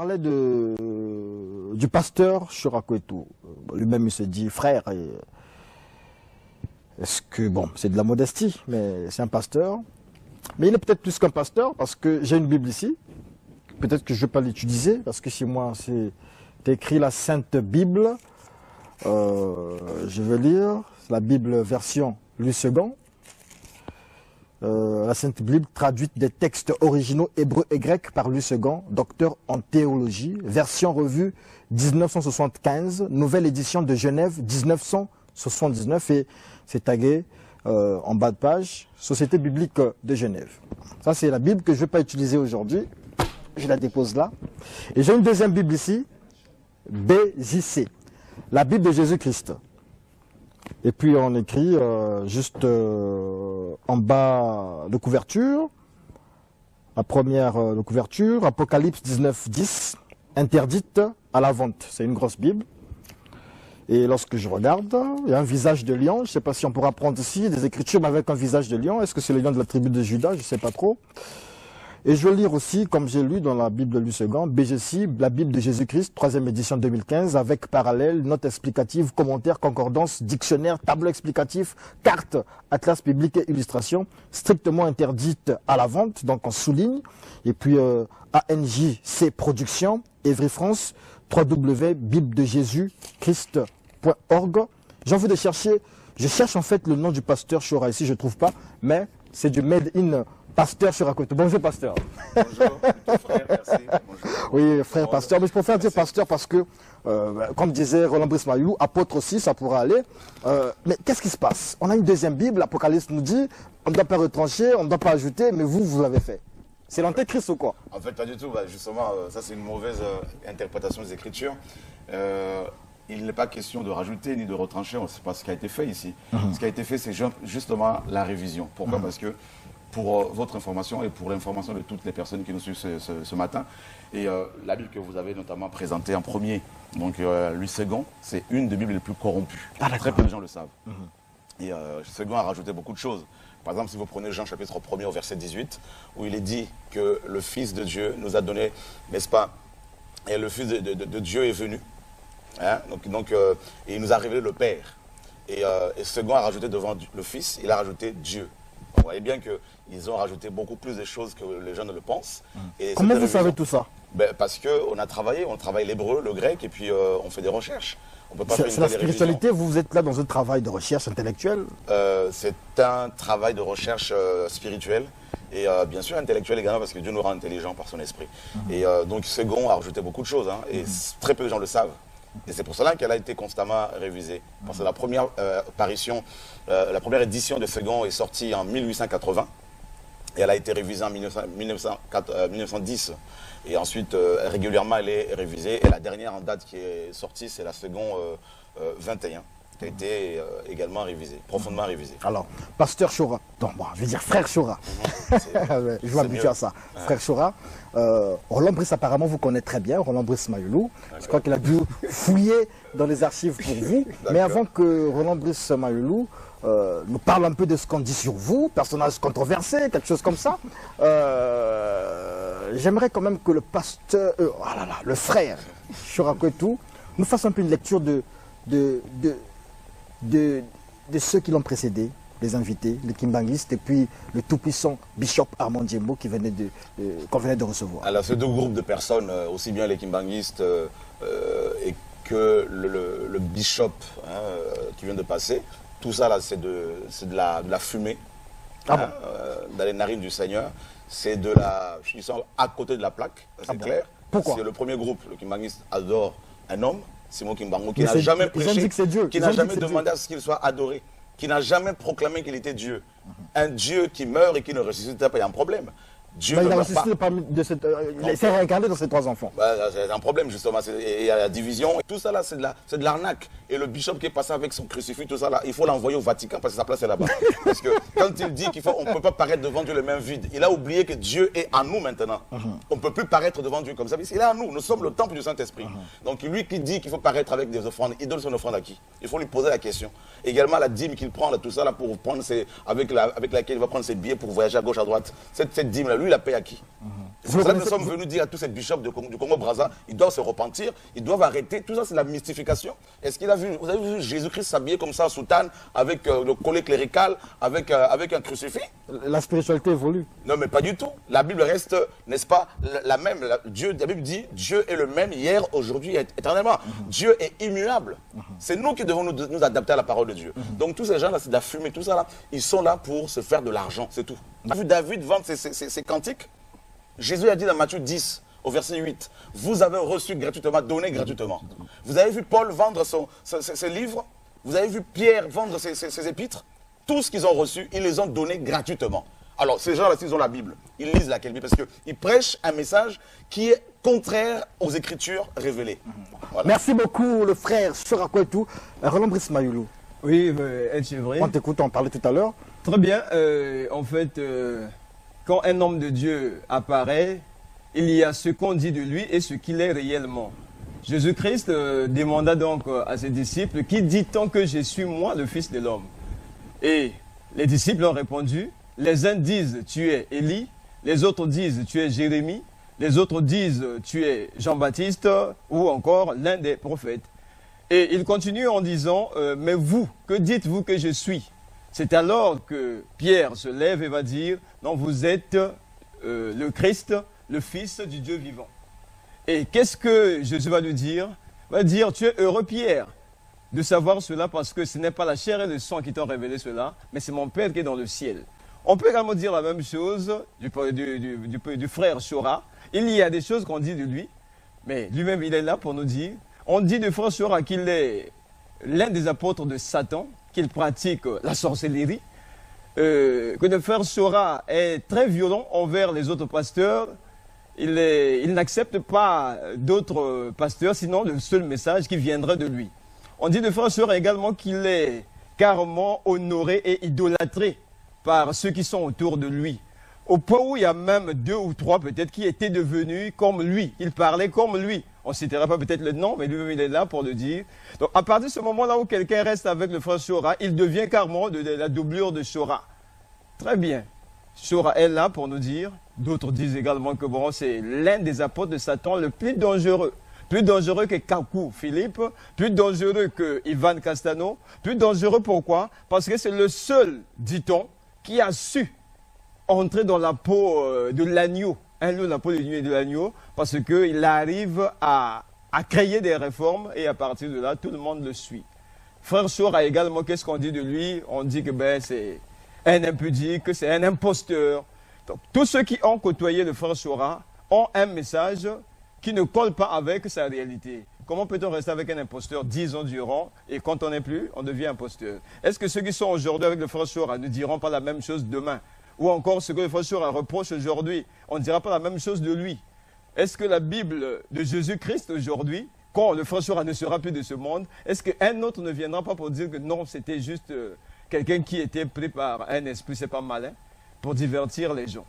parlait du pasteur Chorakwetu. Lui-même, il se dit frère. Est-ce que, bon, c'est de la modestie, mais c'est un pasteur. Mais il est peut-être plus qu'un pasteur, parce que j'ai une Bible ici. Peut-être que je ne vais pas l'utiliser, parce que chez moi, c'est écrit la Sainte Bible. Je vais lire la Bible version Louis II. La Sainte Bible traduite des textes originaux hébreux et grecs par Louis II, docteur en théologie, version revue 1975, nouvelle édition de Genève 1979, et c'est tagué en bas de page, Société biblique de Genève. Ça, c'est la Bible que je ne vais pas utiliser aujourd'hui. Je la dépose là. Et j'ai une deuxième Bible ici, BJC, la Bible de Jésus-Christ. Et puis on écrit juste en bas de couverture, la première de couverture, Apocalypse 19:10, interdite à la vente. C'est une grosse Bible. Et lorsque je regarde, il y a un visage de lion. Je ne sais pas si on pourra prendre ici des écritures mais avec un visage de lion. Est-ce que c'est le lion de la tribu de Juda? Je ne sais pas trop. Et je vais lire aussi, comme j'ai lu dans la Bible de Louis II, BGC, la Bible de Jésus-Christ, 3e édition 2015, avec parallèle, notes explicatives, commentaires, concordance, dictionnaire, tableau explicatif, carte, atlas biblique et illustration, strictement interdite à la vente, donc on souligne. Et puis ANJC Productions, Évry France, www.bibledejésus-christ.org. J'ai envie de chercher, je cherche en fait le nom du pasteur Chora ici, je ne trouve pas, mais c'est du Made in Pasteur Chorakwetu. Bonjour pasteur. Bonjour, frère, merci. Bonjour. Oui, frère pasteur, mais je préfère dire pasteur parce que, comme disait Roland Brice Mayulu, apôtre aussi, ça pourra aller. Mais qu'est-ce qui se passe? On a une deuxième Bible, l'Apocalypse nous dit, on ne doit pas retrancher, on ne doit pas ajouter, mais vous l'avez fait. C'est l'antéchrist ou quoi? En fait, pas du tout. Bah, justement, ça c'est une mauvaise interprétation des Écritures. Il n'est pas question de rajouter ni de retrancher, c'est pas ce qui a été fait ici. Ce qui a été fait, c'est justement la révision. Pourquoi? Parce que pour votre information et pour l'information de toutes les personnes qui nous suivent ce matin. Et la Bible que vous avez notamment présentée en premier, donc Louis II, c'est une des Bibles les plus corrompues. Très peu de gens le savent. Et II a rajouté beaucoup de choses. Par exemple, si vous prenez Jean chapitre 1er au verset 18, où il est dit que le Fils de Dieu nous a donné, n'est-ce pas, et le Fils de Dieu est venu. Hein? Et il nous a révélé le Père. Et II a rajouté devant le Fils, il a rajouté Dieu. Vous voyez bien qu'ils ont rajouté beaucoup plus de choses que les gens ne le pensent. Et comment vous savez tout ça? Parce qu'on a travaillé, on travaille l'hébreu, le grec, et puis on fait des recherches. C'est la spiritualité, vous êtes là dans un travail de recherche intellectuelle? C'est un travail de recherche spirituelle, et bien sûr intellectuel également, parce que Dieu nous rend intelligents par son esprit. Et donc II a rajouté beaucoup de choses, hein, et très peu de gens le savent. Et c'est pour cela qu'elle a été constamment révisée. Parce que la première apparition, la première édition de II est sortie en 1880. Et elle a été révisée en 1910. Et ensuite, régulièrement, elle est révisée. Et la dernière en date qui est sortie, c'est la II 21, qui a été également révisée, profondément révisée. Alors, pasteur Chora, non, moi, je vais dire frère Chora. Je vais m'habituer à ça. Ouais. Frère Chora, Roland Brice, apparemment, vous connaissez très bien, Roland Brice Mayulu. Je crois qu'il a dû fouiller dans les archives pour vous. Mais avant que Roland Brice Mayulu nous parle un peu de ce qu'on dit sur vous, personnage controversé, quelque chose comme ça, j'aimerais quand même que le pasteur, le frère Chorakwetu, nous fasse un peu une lecture de ceux qui l'ont précédé, les invités, les kimbanguistes, et puis le tout-puissant Bishop Armand Diembo qu'on venait de recevoir. Alors, ces deux groupes de personnes, aussi bien les kimbanguistes et que le Bishop qui vient de passer, tout ça là, c'est de la fumée dans les narines du Seigneur. C'est de la... Ils sont à côté de la plaque, c'est clair. Pourquoi? C'est le premier groupe, le kimbanguiste adore un homme, Simon Kimbangu, qui n'a jamais prêché, qui n'a jamais demandé à ce qu'il soit adoré, qui n'a jamais proclamé qu'il était Dieu. Un Dieu qui meurt et qui ne ressuscite pas, il y a un problème. Dieu il a ressuscité il s'est réincarné dans ses trois enfants. C'est un problème justement, il y a la division. Tout ça là, c'est de l'arnaque. Et le bishop qui est passé avec son crucifix, tout ça là, il faut l'envoyer au Vatican parce que sa place est là-bas. Parce que quand il dit qu'on ne peut pas paraître devant Dieu les mains vides, il a oublié que Dieu est en nous maintenant. On ne peut plus paraître devant Dieu comme ça, il est en nous. Nous sommes le temple du Saint-Esprit. Donc lui qui dit qu'il faut paraître avec des offrandes, il donne son offrande à qui? Il faut lui poser la question. Également la dîme qu'il prend, là, tout ça là, pour prendre avec laquelle il va prendre ses billets pour voyager à gauche, à droite. Cette dîme là, lui, il la paye à qui? C'est pour ça que nous sommes venus dire à tous ces bishops du Congo-Brazza, ils doivent se repentir, ils doivent arrêter. Tout ça, c'est la mystification. Est-ce qu'il a vu, vous avez vu Jésus-Christ s'habiller comme ça, en soutane, avec le collet clérical, avec un crucifix? La spiritualité évolue. Non, mais pas du tout. La Bible reste, n'est-ce pas, la même. La Bible dit, Dieu est le même hier, aujourd'hui et éternellement. Dieu est immuable. C'est nous qui devons nous adapter à la parole de Dieu. Donc tous ces gens-là, c'est de la fumée, tout ça là, ils sont là pour se faire de l'argent, c'est tout. Vous avez vu David vendre ses cantiques? Jésus a dit dans Matthieu 10, au verset 8, vous avez reçu gratuitement, donné gratuitement. Vous avez vu Paul vendre ses livres? Vous avez vu Pierre vendre ses épîtres? Tout ce qu'ils ont reçu, ils les ont donnés gratuitement. Alors, ces gens-là, s'ils ont la Bible, ils lisent laquelle Bible? Parce qu'ils prêchent un message qui est contraire aux Écritures révélées. Voilà. Merci beaucoup, le frère Sorakwetou. Roland Brice Mayoulou. Oui, c'est vrai. On t'écoute, on parlait tout à l'heure. Très bien. En fait, quand un homme de Dieu apparaît, il y a ce qu'on dit de lui et ce qu'il est réellement. Jésus-Christ demanda donc à ses disciples, qui dit-on que je suis moi, le Fils de l'homme? Et les disciples ont répondu, les uns disent tu es Élie, les autres disent tu es Jérémie, les autres disent tu es Jean-Baptiste ou encore l'un des prophètes. Et il continue en disant, mais vous, que dites-vous que je suis? C'est alors que Pierre se lève et va dire, non, vous êtes le Christ, le Fils du Dieu vivant. Et qu'est-ce que Jésus va lui dire? Il va dire, tu es heureux Pierre de savoir cela parce que ce n'est pas la chair et le sang qui t'ont révélé cela, mais c'est mon Père qui est dans le ciel. On peut également dire la même chose du frère Shora. Il y a des choses qu'on dit de lui, mais lui-même il est là pour nous dire, on dit de frère Shora qu'il est l'un des apôtres de Satan, qu'il pratique la sorcellerie, que le frère Shora est très violent envers les autres pasteurs. Il n'accepte pas d'autres pasteurs, sinon le seul message qui viendrait de lui. On dit de frère Shora également qu'il est carrément honoré et idolâtré par ceux qui sont autour de lui. Au point où il y a même 2 ou 3 peut-être qui étaient devenus comme lui. Ils parlaient comme lui. On ne citera pas peut-être le nom, mais lui-même il est là pour le dire. Donc à partir de ce moment-là où quelqu'un reste avec le frère Shora, il devient carrément de la doublure de Shora. Très bien. Shora est là pour nous dire. D'autres disent également que bon, c'est l'un des apôtres de Satan le plus dangereux. Plus dangereux que Kakou Philippe, plus dangereux que Ivan Castano. Plus dangereux pourquoi? Parce que c'est le seul, dit-on, qui a su entrer dans la peau de l'agneau, la peau de l'agneau, parce qu'il arrive à créer des réformes et à partir de là, tout le monde le suit. Frère Shora également, qu'est-ce qu'on dit de lui? On dit que c'est un impudique, que c'est un imposteur. Donc, tous ceux qui ont côtoyé le frère Shora ont un message qui ne colle pas avec sa réalité. Comment peut-on rester avec un imposteur 10 ans durant et quand on n'est plus, on devient imposteur? Est-ce que ceux qui sont aujourd'hui avec le frère Shora ne diront pas la même chose demain? Ou encore ce que le frère Shora reproche aujourd'hui, on ne dira pas la même chose de lui? Est-ce que la Bible de Jésus-Christ aujourd'hui, quand le frère Shora ne sera plus de ce monde, est-ce qu'un autre ne viendra pas pour dire que non, c'était juste quelqu'un qui était pris par un esprit, c'est pas malin, pour divertir les gens?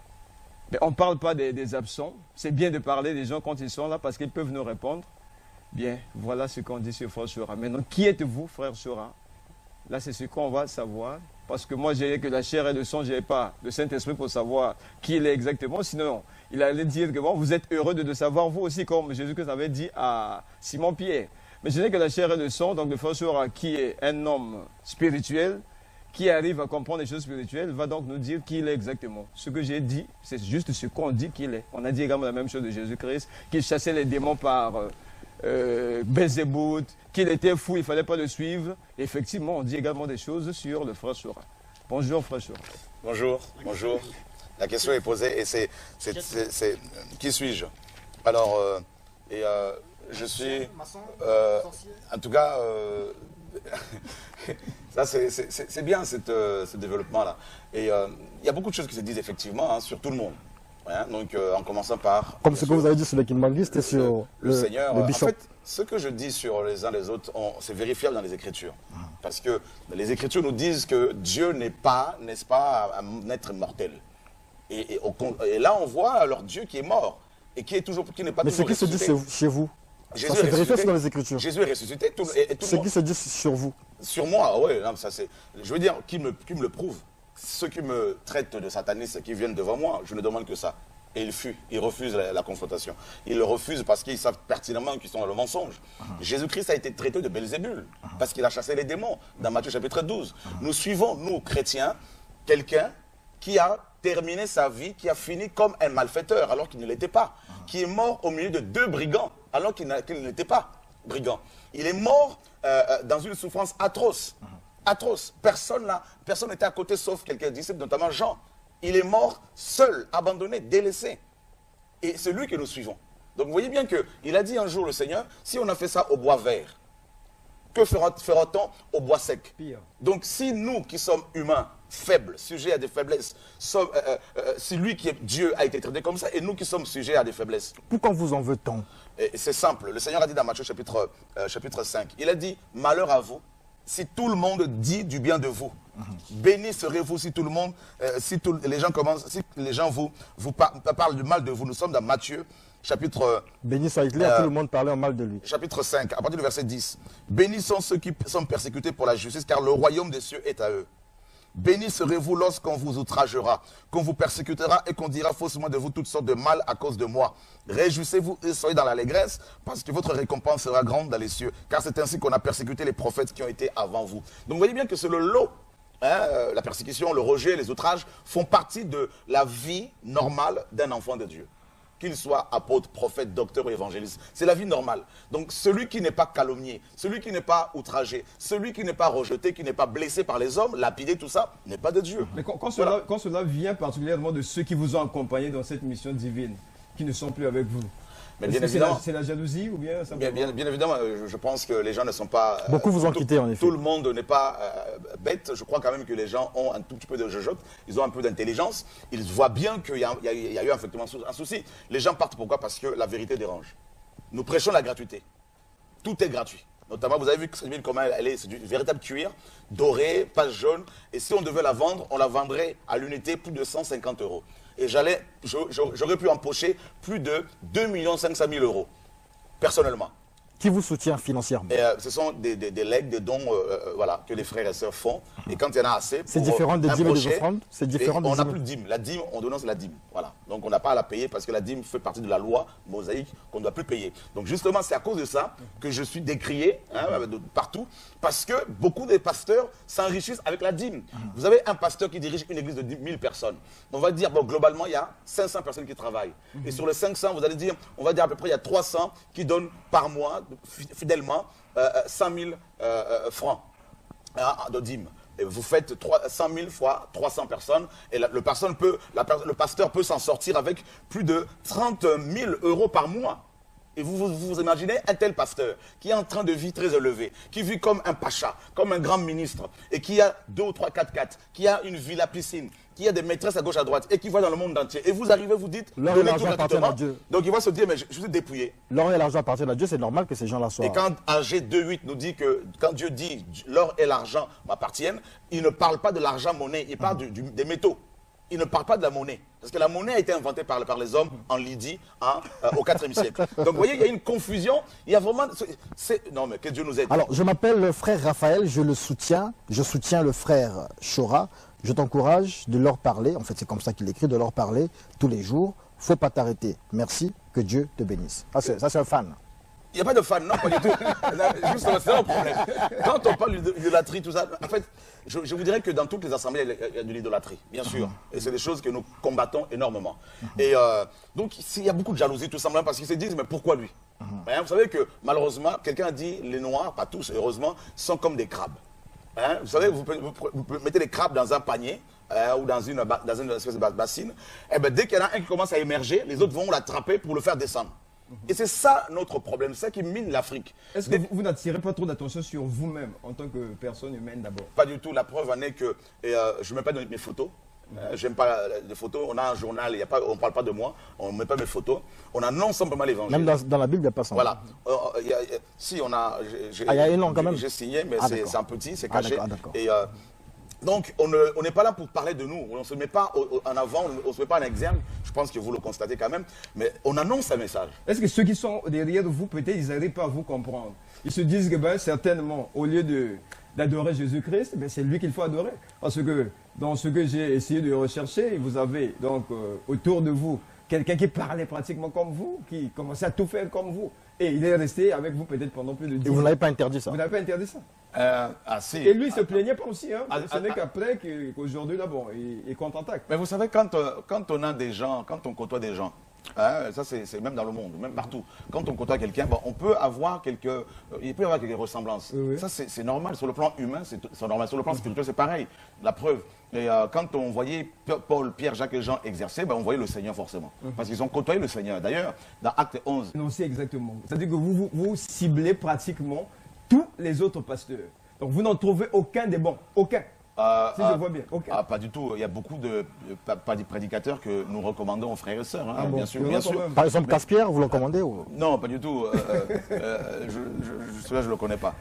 Mais on ne parle pas des absents. C'est bien de parler des gens quand ils sont là parce qu'ils peuvent nous répondre. Bien, voilà ce qu'on dit sur frère Shora. Maintenant, qui êtes-vous, frère Shora? Là, c'est ce qu'on va savoir. Parce que moi, j'ai que la chair et le sang, je n'ai pas le Saint-Esprit pour savoir qui il est exactement. Sinon, il allait dire que bon, vous êtes heureux de savoir vous aussi, comme Jésus-Christ avait dit à Simon-Pierre. Mais je n'ai que la chair et le sang, donc le frère Shora, qui est un homme spirituel, qui arrive à comprendre les choses spirituelles, va donc nous dire qui il est exactement. Ce que j'ai dit, c'est juste ce qu'on dit qu'il est. On a dit également la même chose de Jésus-Christ, qu'il chassait les démons par Belzébuth, qu'il était fou, il ne fallait pas le suivre. Et effectivement, on dit également des choses sur le frère Shora. Bonjour, frère Shora. Bonjour, bonjour. La question est posée et c'est qui suis-je? Alors, je suis, en tout cas, ça c'est bien ce développement-là. Et il y a beaucoup de choses qui se disent effectivement sur tout le monde. Hein, donc en commençant par... Comme ce que vous avez dit sur le Kimbangi, c'était sur le Seigneur. Le bishop. En fait, ce que je dis sur les uns les autres, c'est vérifiable dans les Écritures. Parce que les Écritures nous disent que Dieu n'est pas, n'est-ce pas, un être mortel. Et là, on alors alors Dieu qui est mort et qui n'est pas toujours ressuscité. Mais ce qui se dit chez vous, Jésus ça se vérifie dans les Écritures. Jésus est ressuscité. Ce qui se dit sur vous. Sur moi, oui. Ça c'est. Je veux dire, qui me le prouve. Ceux qui me traitent de sataniste, qui viennent devant moi, je ne demande que ça. Et il refuse la confrontation. Il le refuse parce qu'ils savent pertinemment qu'ils sont dans le mensonge. Jésus-Christ a été traité de Belzébul parce qu'il a chassé les démons dans Matthieu chapitre 12. Nous suivons, nous chrétiens, quelqu'un qui a terminé sa vie, qui a fini comme un malfaiteur alors qu'il ne l'était pas, qui est mort au milieu de 2 brigands alors qu'il n'était pas brigand. Il est mort dans une souffrance atroce. Atroce. Personne n'était à côté sauf quelques disciples, notamment Jean. Il est mort seul, abandonné, délaissé. Et c'est lui que nous suivons. Donc vous voyez bien qu'il a dit un jour, le Seigneur, si on a fait ça au bois vert, que fera-t-on au bois sec? Pire. Donc si nous qui sommes humains, faibles, sujets à des faiblesses, si lui qui est Dieu a été traité comme ça, et nous qui sommes sujets à des faiblesses. Pourquoi vous en veut-on? C'est simple. Le Seigneur a dit dans Matthieu chapitre 5, il a dit, malheur à vous, si tout le monde dit du bien de vous. Béni serez-vous si tout le monde, si les gens vous parlent du mal de vous. Nous sommes dans Matthieu chapitre... Béni soit Hitler, tout le monde parlait en mal de lui. Chapitre 5, à partir du verset 10. Bénis sont ceux qui sont persécutés pour la justice, car le royaume des cieux est à eux. Bénis serez-vous lorsqu'on vous outragera, qu'on vous persécutera et qu'on dira faussement de vous toutes sortes de mal à cause de moi. Réjouissez-vous et soyez dans l'allégresse, parce que votre récompense sera grande dans les cieux. Car c'est ainsi qu'on a persécuté les prophètes qui ont été avant vous. Donc vous voyez bien que c'est le lot. La persécution, le rejet, les outrages font partie de la vie normale d'un enfant de Dieu. Qu'il soit apôtre, prophète, docteur ou évangéliste. C'est la vie normale. Donc celui qui n'est pas calomnié, celui qui n'est pas outragé, celui qui n'est pas rejeté, qui n'est pas blessé par les hommes, lapidé, tout ça, n'est pas de Dieu. Mais quand cela vient particulièrement de ceux qui vous ont accompagné dans cette mission divine, qui ne sont plus avec vous, mais bien évidemment, c'est la jalousie ou bien bien évidemment, je pense que les gens ne sont pas... Beaucoup vous ont quitté, en effet. Tout le monde n'est pas bête. Je crois quand même que les gens ont un tout petit peu de jugeote. Ils ont un peu d'intelligence. Ils voient bien qu'il y a eu effectivement un souci. Les gens partent pourquoi? Parce que la vérité dérange. Nous prêchons la gratuité. Tout est gratuit. Notamment, vous avez vu que cette ville, comment elle est, c'est du véritable cuir, doré, pas jaune. Et si on devait la vendre, on la vendrait à l'unité plus de 150 €. Et j'aurais pu empocher plus de 2 500 000 €, personnellement. Qui vous soutient financièrement? Et, ce sont des legs, des dons voilà, que les frères et sœurs font. Et quand il y en a assez... C'est différent des dîmes et des offrandes? C'est différent des On n'a dîmes. plus de dîme. La dîme, on dénonce la dîme. Voilà. Donc on n'a pas à la payer parce que la dîme fait partie de la loi mosaïque qu'on ne doit plus payer. Donc justement, c'est à cause de ça que je suis décrié partout. Parce que beaucoup des pasteurs s'enrichissent avec la dîme. Vous avez un pasteur qui dirige une église de 10 000 personnes. On va dire, bon, globalement, il y a 500 personnes qui travaillent. Et sur les 500, vous allez dire, on va dire à peu près, il y a 300 qui donnent par mois, fidèlement, 100 000 francs de dîme. Et vous faites 100 000 fois 300 personnes et le pasteur peut s'en sortir avec plus de 30 000 € par mois. Et vous imaginez un tel pasteur qui est en train de vivre très élevé, qui vit comme un pacha, comme un grand ministre, et qui a 2 ou 3 4x4, qui a une villa piscine, qui a des maîtresses à gauche à droite, et qui voit dans le monde entier. Et vous arrivez, vous dites, l'or et donnez l'argent tout appartiennent gratuitement. à Dieu. Donc il va se dire, mais je suis dépouillé. L'or et l'argent appartiennent à Dieu, c'est normal que ces gens-là soient... Et quand AG 2.8 nous dit que quand Dieu dit l'or et l'argent m'appartiennent, il ne parle pas de l'argent monnaie, il parle des métaux. Il ne parle pas de la monnaie. Parce que la monnaie a été inventée par les hommes en Lydie au 4e siècle. Donc vous voyez, il y a une confusion. Il y a vraiment... Non mais que Dieu nous aide. Alors, je m'appelle le frère Raphaël, je le soutiens. Je soutiens le frère Chora. Je t'encourage de leur parler. En fait, c'est comme ça qu'il écrit, de leur parler tous les jours. Faut pas t'arrêter. Merci, que Dieu te bénisse. Ça, c'est un fan. Il n'y a pas de fan, non, pas du tout. Justement, c'est un problème. Quand on parle d'idolâtrie, tout ça, en fait, je vous dirais que dans toutes les assemblées, il y a de l'idolâtrie, bien sûr. Et c'est des choses que nous combattons énormément. Et donc, il y a beaucoup de jalousie, tout simplement, parce qu'ils se disent, mais pourquoi lui? Vous savez que, malheureusement, quelqu'un a dit, les Noirs, pas tous, heureusement, sont comme des crabes. Vous savez, vous mettez les crabes dans un panier, ou dans une espèce de bassine, et bien, dès qu'il y en a un qui commence à émerger, les autres vont l'attraper pour le faire descendre. Et c'est ça notre problème, c'est ça qui mine l'Afrique. Est-ce que vous n'attirez pas trop d'attention sur vous-même en tant que personne humaine d'abord? Pas du tout. La preuve en est que je ne mets pas mes photos. J'aime pas les photos. On a un journal, on ne parle pas de moi, on ne met pas mes photos. On annonce simplement l'évangile. Même dans la Bible, il n'y a pas ça. Voilà. Si, on a... il y a un nom quand même. J'ai signé, mais c'est un petit, c'est caché. D'accord. Et donc, on n'est pas là pour parler de nous. On ne se met pas en avant, on ne se met pas en exergue. Je pense que vous le constatez quand même. Mais on annonce un message. Est-ce que ceux qui sont derrière vous, peut-être, ils n'arrivent pas à vous comprendre? Ils se disent que certainement, au lieu d'adorer Jésus-Christ, c'est lui qu'il faut adorer. Parce que dans ce que j'ai essayé de rechercher, vous avez donc autour de vous quelqu'un qui parlait pratiquement comme vous, qui commençait à tout faire comme vous. Et il est resté avec vous peut-être pendant plus de 10 ans. Et vous n'avez pas interdit ça? Vous n'avez pas interdit ça. Si. Et lui, il ne se plaignait pas aussi. Hein. Ah, Ce n'est qu'après qu'aujourd'hui, là, bon, il est contre-attaque. Mais vous savez, quand on a des gens, quand on côtoie des gens, hein, ça c'est même dans le monde, même partout. Quand on côtoie quelqu'un, bon, on peut avoir il peut y avoir quelques ressemblances. Oui. Ça c'est normal. Sur le plan humain, c'est normal. Sur le plan spirituel, c'est pareil. La preuve. Et quand on voyait Paul, Pierre, Jacques et Jean exercer, ben, on voyait le Seigneur forcément. Parce qu'ils ont côtoyé le Seigneur. D'ailleurs, dans Acte 11. Non, c'est exactement. C'est-à-dire que vous ciblez pratiquement tous les autres pasteurs. Donc vous n'en trouvez aucun des bons. Aucun. Si je vois bien. Aucun. Pas du tout. Il y a beaucoup de prédicateurs que nous recommandons aux frères et sœurs. Hein, bon, bien sûr, il y en a bien quand sûr. même. Par exemple, Caspierre, vous le recommandez ou... Non, pas du tout. Celui-là, je ne le connais pas.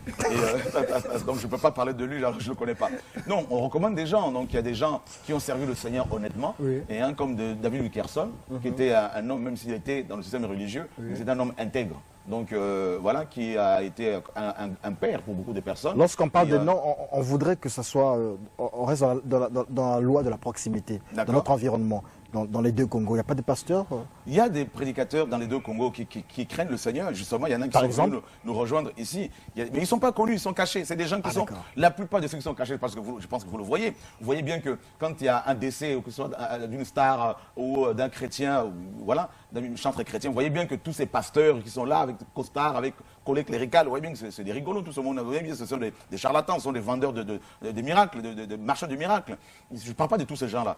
Donc, je ne peux pas parler de lui, là, je ne le connais pas. Non, on recommande des gens. Donc, il y a des gens qui ont servi le Seigneur honnêtement. Oui. Et un comme David Wilkerson, qui était un homme, même s'il était dans le système religieux, mais c'est un homme intègre. Donc, voilà, qui a été un père pour beaucoup de personnes. Lorsqu'on parle Et, de noms, on voudrait que ce soit, on reste dans la loi de la proximité, dans D'accord. notre environnement, dans les deux Congos. Il n'y a pas de pasteurs Il y a des prédicateurs dans les deux Congos qui craignent le Seigneur. Justement, il y en a qui Par sont exemple venus nous rejoindre ici. Mais ils ne sont pas connus, ils sont cachés. C'est des gens qui sont... d'accord. La plupart de ceux qui sont cachés, parce que je pense que vous le voyez. Vous voyez bien que quand il y a un décès, ou que ce soit d'une star ou d'un chrétien, ou, voilà, d'un chantre chrétien, vous voyez bien que tous ces pasteurs qui sont là, avec costards, avec collets cléricales, vous voyez bien que c'est des rigolos, tout ce monde. Vous voyez bien que ce sont des charlatans, ce sont des vendeurs de miracles, de marchands de miracles. Je ne parle pas de tous ces gens-là.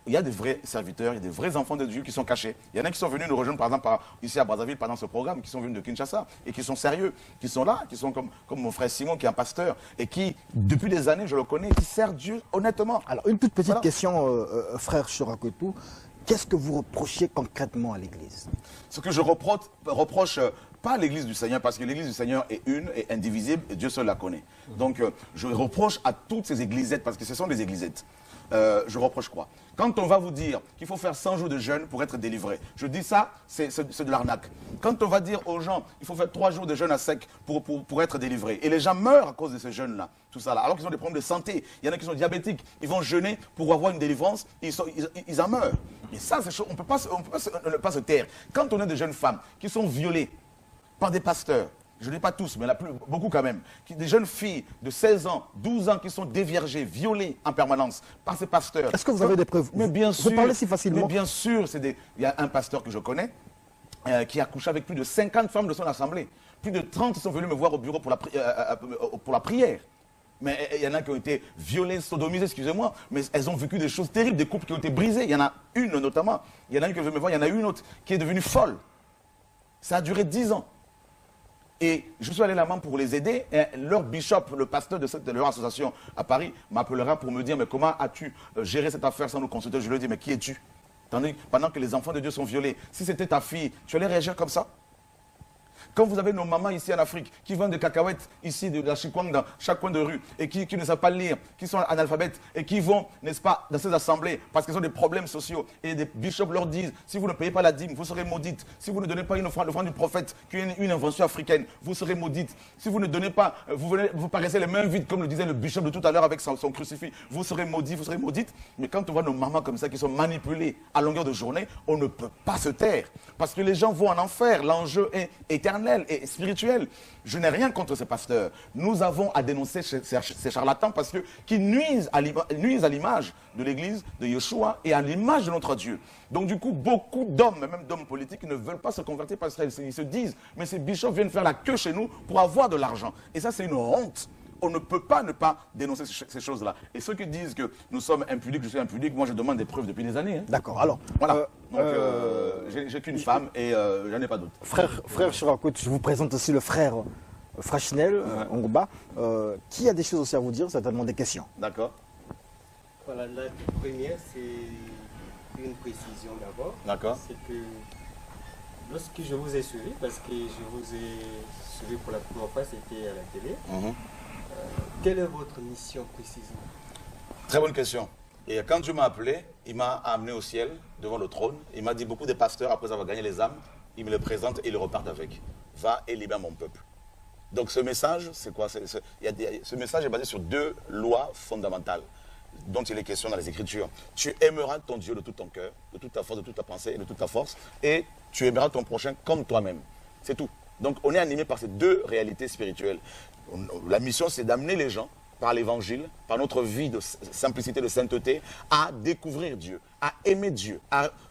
Il y a des vrais serviteurs, il y a des vrais enfants de Dieu qui sont cachés. Il y en a qui sont venus nous rejoindre, par exemple, ici à Brazzaville, pendant ce programme, qui sont venus de Kinshasa, et qui sont sérieux, qui sont là, qui sont comme mon frère Simon, qui est un pasteur, et qui, depuis des années, je le connais, qui sert Dieu honnêtement. Alors, une toute petite Voilà. question, frère Chirakotou. Qu'est-ce que vous reprochez concrètement à l'Église? Ce que je reproche pas à l'Église du Seigneur, parce que l'Église du Seigneur est une et indivisible, et Dieu seul la connaît. Donc, je reproche à toutes ces églisettes, parce que ce sont des églisettes. Je reproche quoi? Quand on va vous dire qu'il faut faire 100 jours de jeûne pour être délivré, je dis ça, c'est de l'arnaque. Quand on va dire aux gens qu'il faut faire 3 jours de jeûne à sec pour être délivré, et les gens meurent à cause de ce jeûne-là, tout ça là, alors qu'ils ont des problèmes de santé, il y en a qui sont diabétiques, ils vont jeûner pour avoir une délivrance, ils en meurent. Et ça, c'est chaud, on ne peut pas se taire. Quand on a des jeunes femmes qui sont violées par des pasteurs, je ne dis pas tous, mais beaucoup quand même, des jeunes filles de 16 ans, 12 ans qui sont déviergées, violées en permanence par ces pasteurs. Est-ce que vous avez des preuves? Mais bien sûr. Vous parlez si facilement. Mais bien sûr, il y a un pasteur que je connais qui a couché avec plus de 50 femmes de son assemblée. Plus de 30 sont venus me voir au bureau pour la prière. Mais il y en a qui ont été violées, sodomisées, excusez-moi, mais elles ont vécu des choses terribles, des couples qui ont été brisés. Il y en a une notamment, il y en a une que je veux me voir, il y en a une autre qui est devenue folle. Ça a duré 10 ans. Et je suis allé là-bas pour les aider. Et leur bishop, le pasteur de leur association à Paris, m'appellera pour me dire, mais comment as-tu géré cette affaire sans nous consulter? Je lui ai dit, mais qui es-tu? Pendant que les enfants de Dieu sont violés, si c'était ta fille, tu allais réagir comme ça? Quand vous avez nos mamans ici en Afrique qui vendent des cacahuètes ici de la Chikwang dans chaque coin de rue et qui ne savent pas lire, qui sont analphabètes et qui vont, n'est-ce pas, dans ces assemblées parce qu'ils ont des problèmes sociaux et des bishops leur disent si vous ne payez pas la dîme, vous serez maudite. Si vous ne donnez pas une offrande du prophète qui est une invention africaine, vous serez maudite. Si vous ne donnez pas, vous paraissez les mains vides comme le disait le bishop de tout à l'heure avec son crucifix, vous serez maudit, vous serez maudite. Mais quand on voit nos mamans comme ça qui sont manipulées à longueur de journée, on ne peut pas se taire parce que les gens vont en enfer. L'enjeu est éternel et spirituel. Je n'ai rien contre ces pasteurs. Nous avons à dénoncer ces charlatans parce qu'ils nuisent à l'image de l'Église de Yeshua et à l'image de notre Dieu. Donc du coup, beaucoup d'hommes, même d'hommes politiques, ne veulent pas se convertir parce qu'ils se disent « mais ces bishops viennent faire la queue chez nous pour avoir de l'argent ». Et ça, c'est une honte. On ne peut pas ne pas dénoncer ces choses-là. Et ceux qui disent que nous sommes impudiques, je suis impudique, moi je demande des preuves depuis des années. Hein. D'accord. Alors, voilà. Donc, j'ai qu'une femme et j'en ai pas d'autres. Frère Chirakotou, je vous présente aussi le frère Frachinel, Ongoba, qui a des choses aussi à vous dire, certainement des questions. D'accord. Voilà, la première, c'est une précision d'abord. D'accord. C'est que lorsque je vous ai suivi, parce que je vous ai suivi pour la première fois, c'était à la télé, quelle est votre mission précisément? Très bonne question. Et quand Dieu m'a appelé, il m'a amené au ciel, devant le trône. Il m'a dit, beaucoup de pasteurs, après avoir gagné les âmes, ils me les présentent et ils repartent avec. Va et libère mon peuple. Donc ce message, c'est quoi? Ce message est basé sur 2 lois fondamentales. dont il est question dans les Écritures. Tu aimeras ton Dieu de tout ton cœur, de toute ta force, de toute ta pensée et de toute ta force, et tu aimeras ton prochain comme toi-même. C'est tout. Donc on est animé par ces deux réalités spirituelles. La mission, c'est d'amener les gens, par l'évangile, par notre vie de simplicité, de sainteté, à découvrir Dieu, à aimer Dieu.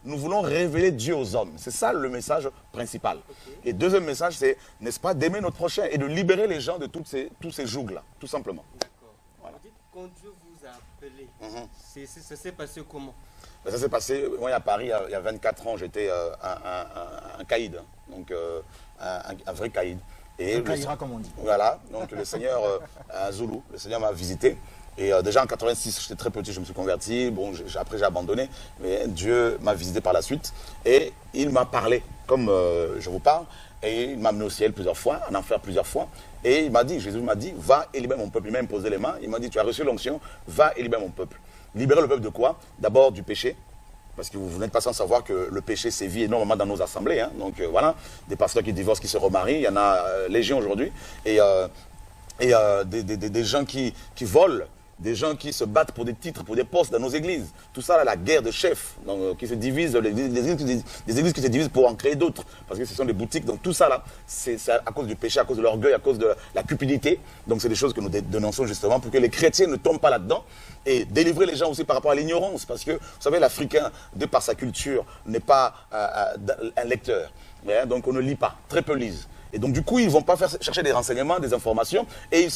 Nous voulons révéler Dieu aux hommes. C'est ça le message principal. Okay. Et deuxième message, c'est, n'est-ce pas, d'aimer notre prochain et de libérer les gens de tous ces jougs-là, tout simplement. D'accord. Voilà. Vous dites, quand Dieu vous a appelé, ça s'est passé comment? Ça s'est passé, moi à Paris, il y a 24 ans, j'étais un caïd, donc un vrai caïd. Et comme on dit. Voilà, donc le Seigneur, un Zoulou, le Seigneur m'a visité. Et déjà en 86, j'étais très petit, je me suis converti. Bon, après j'ai abandonné, mais Dieu m'a visité par la suite. Et il m'a parlé, comme je vous parle. Et il m'a amené au ciel plusieurs fois, en enfer plusieurs fois. Et il m'a dit, Jésus m'a dit, va et libère mon peuple. Il m'a imposé les mains. Il m'a dit, tu as reçu l'onction, va et libère mon peuple. Libérer le peuple de quoi? D'abord du péché. Parce que vous n'êtes pas sans savoir que le péché sévit énormément dans nos assemblées. Hein. Donc voilà, des pasteurs qui divorcent, qui se remarient, il y en a légion aujourd'hui. Et des gens qui volent, des gens qui se battent pour des titres, pour des postes dans nos églises. Tout ça, là, la guerre de chefs, donc, qui se divise, des églises qui se divisent pour en créer d'autres. Parce que ce sont des boutiques. Donc tout ça, là, c'est à cause du péché, à cause de l'orgueil, à cause de la cupidité. Donc c'est des choses que nous dénonçons justement pour que les chrétiens ne tombent pas là-dedans. Et délivrer les gens aussi par rapport à l'ignorance. Parce que, vous savez, l'Africain, de par sa culture, n'est pas un lecteur. Hein, donc on ne lit pas. Très peu lisent. Et donc du coup, ils ne vont pas chercher des renseignements, des informations. Et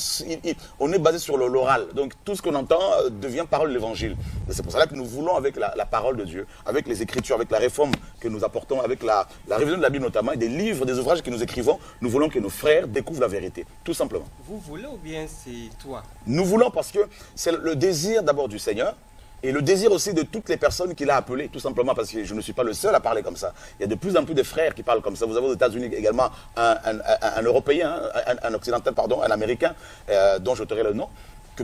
on est basé sur l'oral. Donc tout ce qu'on entend devient parole de l'évangile. C'est pour cela que nous voulons, avec la parole de Dieu, avec les Écritures, avec la réforme que nous apportons, avec la révision de la Bible notamment, et des livres, des ouvrages que nous écrivons, nous voulons que nos frères découvrent la vérité. Tout simplement. Vous voulez ou bien c'est toi? Nous voulons parce que c'est le désir d'abord du Seigneur. Et le désir aussi de toutes les personnes qu'il a appelées, tout simplement parce que je ne suis pas le seul à parler comme ça. Il y a de plus en plus de frères qui parlent comme ça. Vous avez aux États-Unis également un Européen, un Occidental, pardon, un Américain, dont je tairai le nom,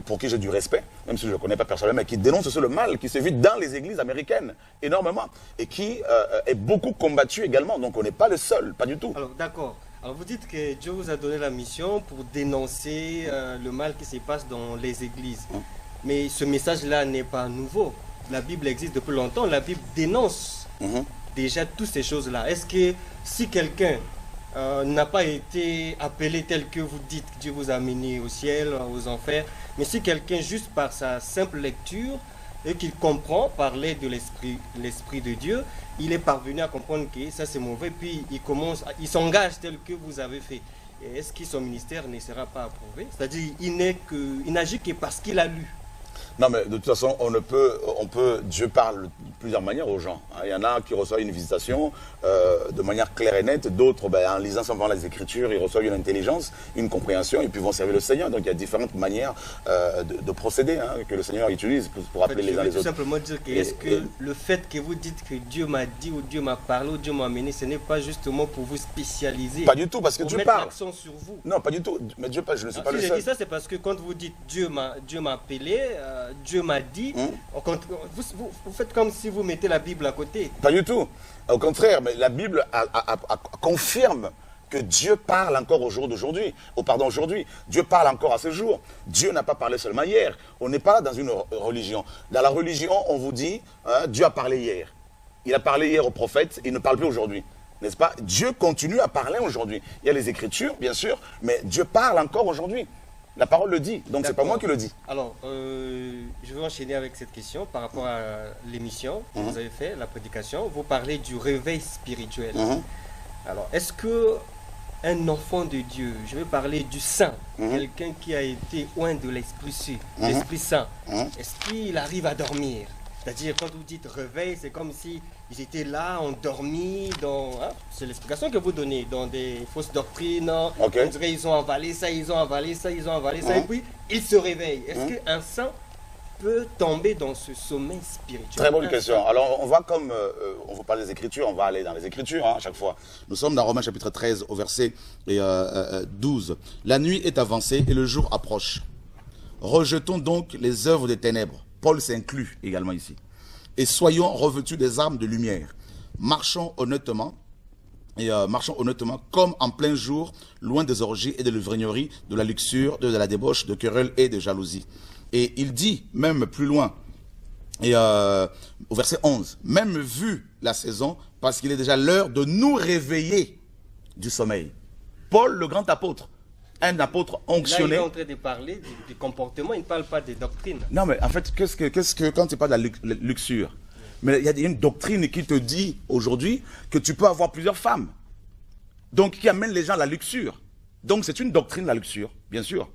pour qui j'ai du respect, même si je ne le connais pas personnellement, mais qui dénonce aussi le mal qui se vit dans les églises américaines, énormément, et qui est beaucoup combattu également. Donc on n'est pas le seul, pas du tout. Alors d'accord. Alors vous dites que Dieu vous a donné la mission pour dénoncer le mal qui se passe dans les églises. Mais ce message-là n'est pas nouveau. La Bible existe depuis longtemps. La Bible dénonce déjà toutes ces choses-là. Est-ce que si quelqu'un n'a pas été appelé tel que vous dites, Dieu vous a amené au ciel, aux enfers, mais si quelqu'un, juste par sa simple lecture, et qu'il comprend parler de l'Esprit de Dieu, il est parvenu à comprendre que ça c'est mauvais, puis il s'engage tel que vous avez fait. Est-ce que son ministère ne sera pas approuvé? C'est-à-dire il n'agit que parce qu'il a lu. Non, mais de toute façon, Dieu parle de plusieurs manières aux gens. Il y en a qui reçoivent une visitation de manière claire et nette, d'autres, en lisant simplement les Écritures, ils reçoivent une intelligence, une compréhension, et puis vont servir le Seigneur. Donc il y a différentes manières de procéder que le Seigneur utilise pour appeler les uns les autres. Je veux tout simplement dire que est-ce que le fait que vous dites que Dieu m'a dit, ou Dieu m'a parlé, ou Dieu m'a amené, ce n'est pas justement pour vous spécialiser? Pas du tout, parce que Dieu parle. L'accent sur vous. Non, pas du tout. Mais Dieu parle, je ne suis pas le seul. Si je dis ça, c'est parce que quand vous dites Dieu m'a appelé, Dieu m'a dit, vous faites comme si vous mettez la Bible à côté. Pas du tout. Au contraire, mais la Bible confirme que Dieu parle encore au jour d'aujourd'hui. Aujourd'hui. Dieu parle encore à ce jour. Dieu n'a pas parlé seulement hier. On n'est pas dans une religion. Dans la religion, on vous dit, Dieu a parlé hier. Il a parlé hier aux prophètes, il ne parle plus aujourd'hui. N'est-ce pas? Dieu continue à parler aujourd'hui. Il y a les Écritures, bien sûr, mais Dieu parle encore aujourd'hui. La parole le dit, donc c'est pas moi qui le dis. Alors, je vais enchaîner avec cette question par rapport à l'émission que vous avez fait, la prédication. Vous parlez du réveil spirituel. Alors, est-ce que un enfant de Dieu, je vais parler du saint, quelqu'un qui a été oint de l'Esprit Saint, est-ce qu'il arrive à dormir? C'est-à-dire, quand vous dites réveil, c'est comme si ils étaient là, endormis, c'est l'explication que vous donnez, dans des fausses doctrines. On dirait ils ont avalé ça, ils ont avalé ça, ils ont avalé ça, et puis ils se réveillent. Est-ce qu'un saint peut tomber dans ce sommeil spirituel? Très bonne question. Alors, on va comme, on vous parle des Écritures, on va aller dans les Écritures à chaque fois. Nous sommes dans Romains chapitre 13 au verset 12. La nuit est avancée et le jour approche. Rejetons donc les œuvres des ténèbres. Paul s'inclut également ici. Et soyons revêtus des armes de lumière. Marchons honnêtement comme en plein jour, loin des orgies et de l'ivrognerie, de la luxure, de la débauche, de querelles et de jalousie. Et il dit, même plus loin, et au verset 11, même vu la saison, parce qu'il est déjà l'heure de nous réveiller du sommeil. Paul, le grand apôtre, un apôtre onctionné. Là, il est en train de parler du comportement, il ne parle pas des doctrines. Non, mais en fait, quand tu parles de la luxure, mais il y a une doctrine qui te dit aujourd'hui que tu peux avoir plusieurs femmes. Donc, qui amène les gens à la luxure. Donc, c'est une doctrine, la luxure, bien sûr.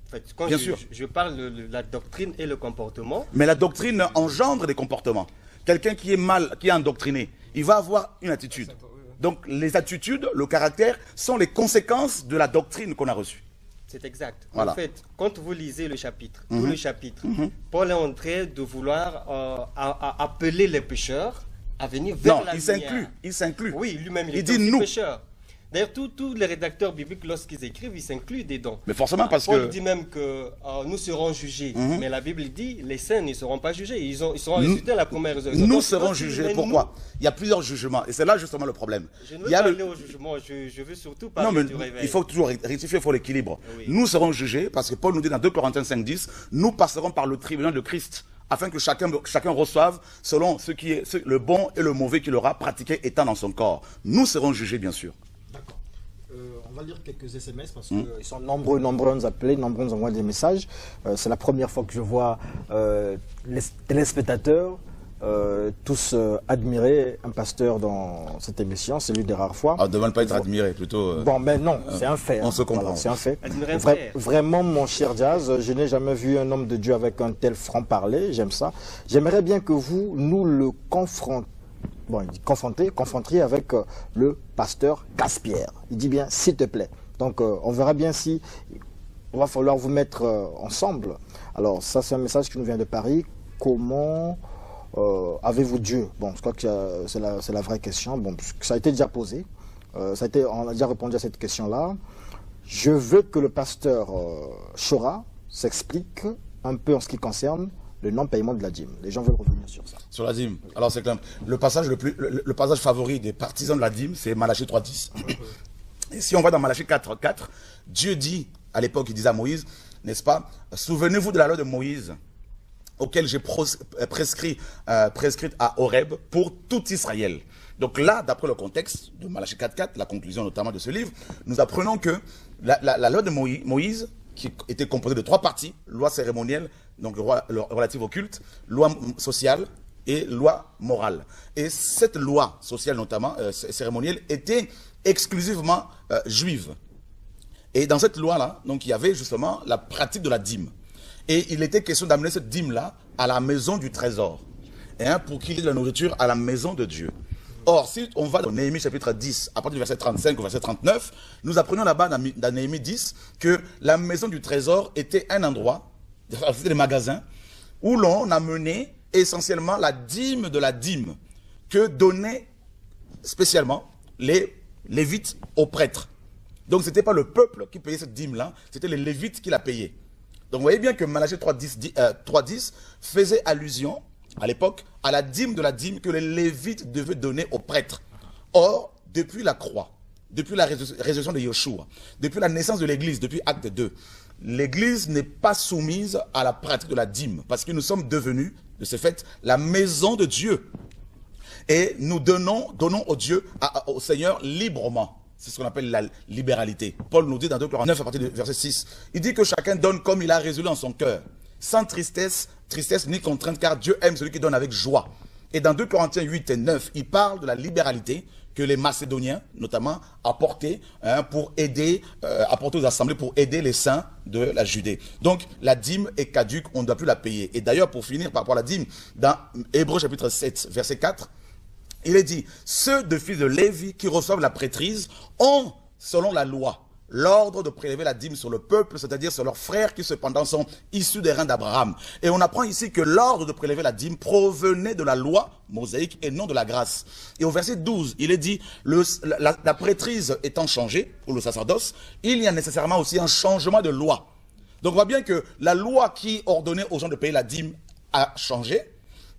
En fait, quand je parle de la doctrine et le comportement. Mais la doctrine engendre des comportements. Quelqu'un qui est mal, qui est endoctriné, il va avoir une attitude. Donc, les attitudes, le caractère, sont les conséquences de la doctrine qu'on a reçue. C'est exact. Voilà. En fait, quand vous lisez le chapitre, tout le chapitre, Paul est en train de vouloir appeler les pécheurs à venir vers la lumière. Il s'inclut. Oui, lui-même, il dit est aussi nous. pécheur. D'ailleurs, tous les rédacteurs bibliques, lorsqu'ils écrivent, ils s'incluent dedans. Mais forcément, parce Paul que... dit même que nous serons jugés. Mais la Bible dit, les saints ne seront pas jugés. Ils seront ressuscités à la première résurrection. Nous Donc, serons jugés. Pourquoi? Il y a plusieurs jugements. Et c'est là justement le problème. Je ne veux pas aller au jugement. Je veux surtout parler du réveil. Il faut toujours rectifier, il faut l'équilibre. Oui. Nous serons jugés parce que Paul nous dit dans 2 Corinthiens 5:10, nous passerons par le tribunal de Christ afin que chacun reçoive selon ce qui est le bon et le mauvais qu'il aura pratiqué étant dans son corps. Nous serons jugés, bien sûr. D'accord. On va lire quelques SMS parce qu'ils sont nombreux à nous appeler, nombreux à nous envoyer des messages. C'est la première fois que je vois les téléspectateurs tous admirer un pasteur dans cette émission. C'est l'une des rares fois. On ne demande pas être admiré, plutôt... Bon, mais non, c'est un fait. On se comprend. Voilà, c'est un fait. Admirer un frère. Vraiment, mon cher Jazz, je n'ai jamais vu un homme de Dieu avec un tel franc-parler. J'aime ça. J'aimerais bien que vous nous le confronteriez avec le pasteur Caspierre. Il dit bien, s'il te plaît. Donc, on verra bien si on va falloir vous mettre ensemble. Alors, ça, c'est un message qui nous vient de Paris. Comment avez-vous Dieu? Bon, je crois que c'est la vraie question. Bon, ça a été déjà posé. On a déjà répondu à cette question-là. Je veux que le pasteur Chora s'explique un peu en ce qui concerne le non-paiement de la dîme. Les gens veulent revenir sur ça. Sur la dîme. Alors c'est clair. Le passage le passage favori des partisans de la dîme, c'est Malachie 3:10. Et si on va dans Malachie 4:4, Dieu dit, à l'époque, il disait à Moïse, n'est-ce pas, souvenez-vous de la loi de Moïse, auquel j'ai prescrite à Horeb pour tout Israël. Donc là, d'après le contexte de Malachie 4:4, la conclusion notamment de ce livre, nous apprenons que la loi de Moïse, qui était composée de 3 parties, loi cérémonielle, donc relative au culte, loi sociale et loi morale. Et cette loi sociale notamment, cérémonielle, était exclusivement juive. Et dans cette loi-là, donc il y avait justement la pratique de la dîme. Et il était question d'amener cette dîme-là à la maison du trésor, pour qu'il y ait de la nourriture à la maison de Dieu. Or, si on va dans Néhémie chapitre 10, à partir du verset 35 au verset 39, nous apprenons là-bas dans Néhémie 10 que la maison du trésor était un endroit, c'était des magasins, où l'on amenait essentiellement la dîme de la dîme que donnaient spécialement les Lévites aux prêtres. Donc, ce n'était pas le peuple qui payait cette dîme-là, c'était les Lévites qui la payaient. Donc, vous voyez bien que Malachie 3:10 faisait allusion, à l'époque, à la dîme de la dîme que les Lévites devaient donner aux prêtres. Or, depuis la croix, depuis la résurrection de Yeshua, depuis la naissance de l'Église, depuis Acte 2, l'Église n'est pas soumise à la pratique de la dîme, parce que nous sommes devenus, de ce fait, la maison de Dieu. Et nous donnons au Seigneur librement. C'est ce qu'on appelle la libéralité. Paul nous dit dans 2 Corinthiens 9 à partir du verset 6, il dit que chacun donne comme il a résolu en son cœur, sans tristesse ni contrainte, car Dieu aime celui qui donne avec joie. Et dans 2 Corinthiens 8 et 9, il parle de la libéralité que les Macédoniens, notamment, apportaient pour aider, apporter aux assemblées pour aider les saints de la Judée. Donc, la dîme est caduque, on ne doit plus la payer. Et d'ailleurs, pour finir par rapport à la dîme, dans Hébreux chapitre 7, verset 4, il est dit, ceux de fils de Lévi qui reçoivent la prêtrise ont, selon la loi, l'ordre de prélever la dîme sur le peuple, c'est-à-dire sur leurs frères qui cependant sont issus des reins d'Abraham. Et on apprend ici que l'ordre de prélever la dîme provenait de la loi mosaïque et non de la grâce. Et au verset 12, il est dit, la prêtrise étant changée, pour le sacerdoce, il y a nécessairement aussi un changement de loi. Donc on voit bien que la loi qui ordonnait aux gens de payer la dîme a changé,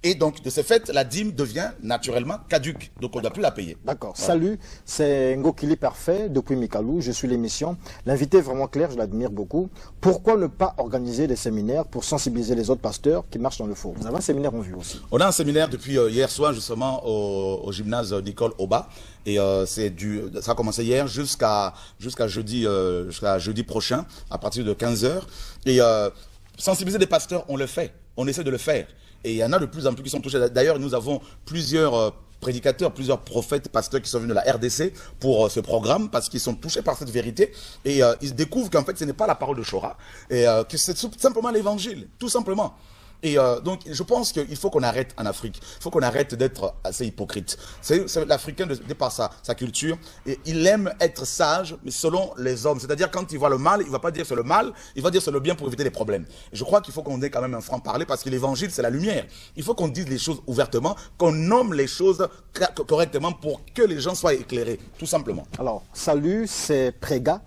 Et donc, de ce fait, la dîme devient naturellement caduque. Donc, on ne doit plus la payer. D'accord. Voilà. Salut, c'est Ngokili Parfait depuis Mikalou. Je suis l'émission. L'invité est vraiment clair, je l'admire beaucoup. Pourquoi ne pas organiser des séminaires pour sensibiliser les autres pasteurs qui marchent dans le faux? Vous avez un séminaire en vue aussi. On a un séminaire depuis hier soir, justement, au gymnase Nicole Oba. Et ça a commencé hier jusqu'à jeudi prochain, à partir de 15h. Et sensibiliser les pasteurs, on le fait. On essaie de le faire. Et il y en a de plus en plus qui sont touchés. D'ailleurs, nous avons plusieurs prédicateurs, plusieurs prophètes, pasteurs qui sont venus de la RDC pour ce programme parce qu'ils sont touchés par cette vérité. Et ils découvrent qu'en fait, ce n'est pas la parole de Chora, et que c'est simplement l'évangile, tout simplement. Et donc, je pense qu'il faut qu'on arrête en Afrique. Il faut qu'on arrête d'être assez hypocrite. C'est l'Africain, de par sa culture, et il aime être sage, mais selon les hommes. C'est-à-dire, quand il voit le mal, il ne va pas dire c'est le mal, il va dire c'est le bien pour éviter les problèmes. Et je crois qu'il faut qu'on ait quand même un franc-parler, parce que l'évangile, c'est la lumière. Il faut qu'on dise les choses ouvertement, qu'on nomme les choses correctement pour que les gens soient éclairés, tout simplement. Alors, salut, c'est Préga.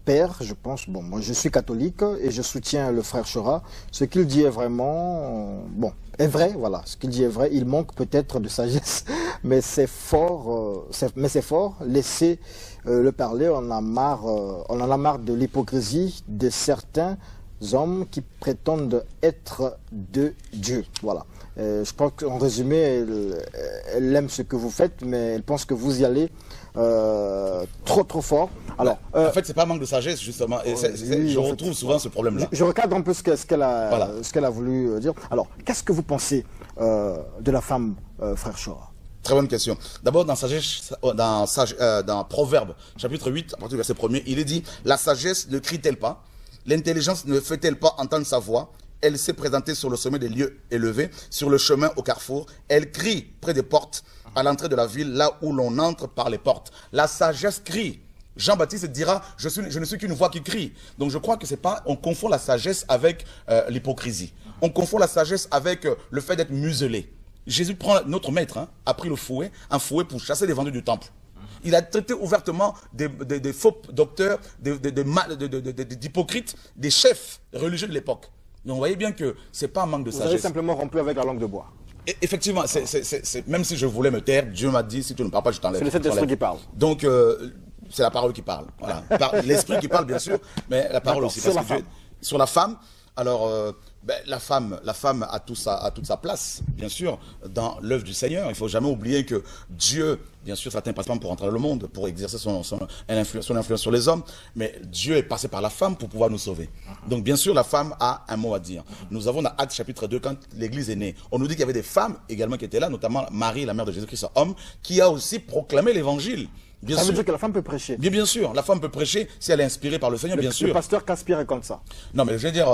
Père, je pense, bon, moi je suis catholique et je soutiens le frère Chora. Ce qu'il dit est vraiment, bon, est vrai, voilà. Ce qu'il dit est vrai. Il manque peut-être de sagesse, mais c'est fort, c'est fort. Laissez le parler. On en a marre de l'hypocrisie de certains hommes qui prétendent être de Dieu. Voilà. Je pense qu'en résumé, elle aime ce que vous faites, mais elle pense que vous y allez trop fort. Alors, en fait, c'est pas un manque de sagesse, justement. Et je retrouve souvent ce problème-là. Je recadre un peu ce qu'elle a voulu dire. Alors, qu'est-ce que vous pensez de la femme, frère Chora? Très bonne question. D'abord, dans Proverbe, chapitre 8, à partir du verset 1er, il est dit, la sagesse ne crie-t-elle pas? L'intelligence ne fait-elle pas entendre sa voix? Elle s'est présentée sur le sommet des lieux élevés, sur le chemin au carrefour. Elle crie près des portes, à l'entrée de la ville, là où l'on entre par les portes. La sagesse crie. Jean-Baptiste dira, je ne suis qu'une voix qui crie. Donc je crois que c'est pas, on confond la sagesse avec l'hypocrisie. On confond la sagesse avec le fait d'être muselé. Jésus prend, notre maître, a pris le fouet, un fouet pour chasser les vendus du temple. Il a traité ouvertement des faux docteurs, d'hypocrites, des chefs religieux de l'époque. Donc vous voyez bien que c'est pas un manque de sagesse. Vous avez simplement rompu avec la langue de bois. Et effectivement, même si je voulais me taire, Dieu m'a dit, si tu ne parles pas, je t'enlève. C'est le Saint-Esprit qui parle. Donc, c'est la parole qui parle. Voilà. L'esprit qui parle, bien sûr, mais la parole aussi. Parce que sur la femme, alors, la femme a toute sa place, bien sûr, dans l'œuvre du Seigneur. Il ne faut jamais oublier que Dieu, bien sûr, certains passent pas pour entrer dans le monde, pour exercer son influence sur les hommes, mais Dieu est passé par la femme pour pouvoir nous sauver. Donc, bien sûr, la femme a un mot à dire. Nous avons dans Actes chapitre 2, quand l'Église est née, on nous dit qu'il y avait des femmes également qui étaient là, notamment Marie, la mère de Jésus-Christ, homme, qui a aussi proclamé l'Évangile. Ça veut dire que la femme peut prêcher. Bien sûr, la femme peut prêcher si elle est inspirée par le Seigneur, bien sûr. Le pasteur qu'inspire comme ça. Non, mais je veux dire,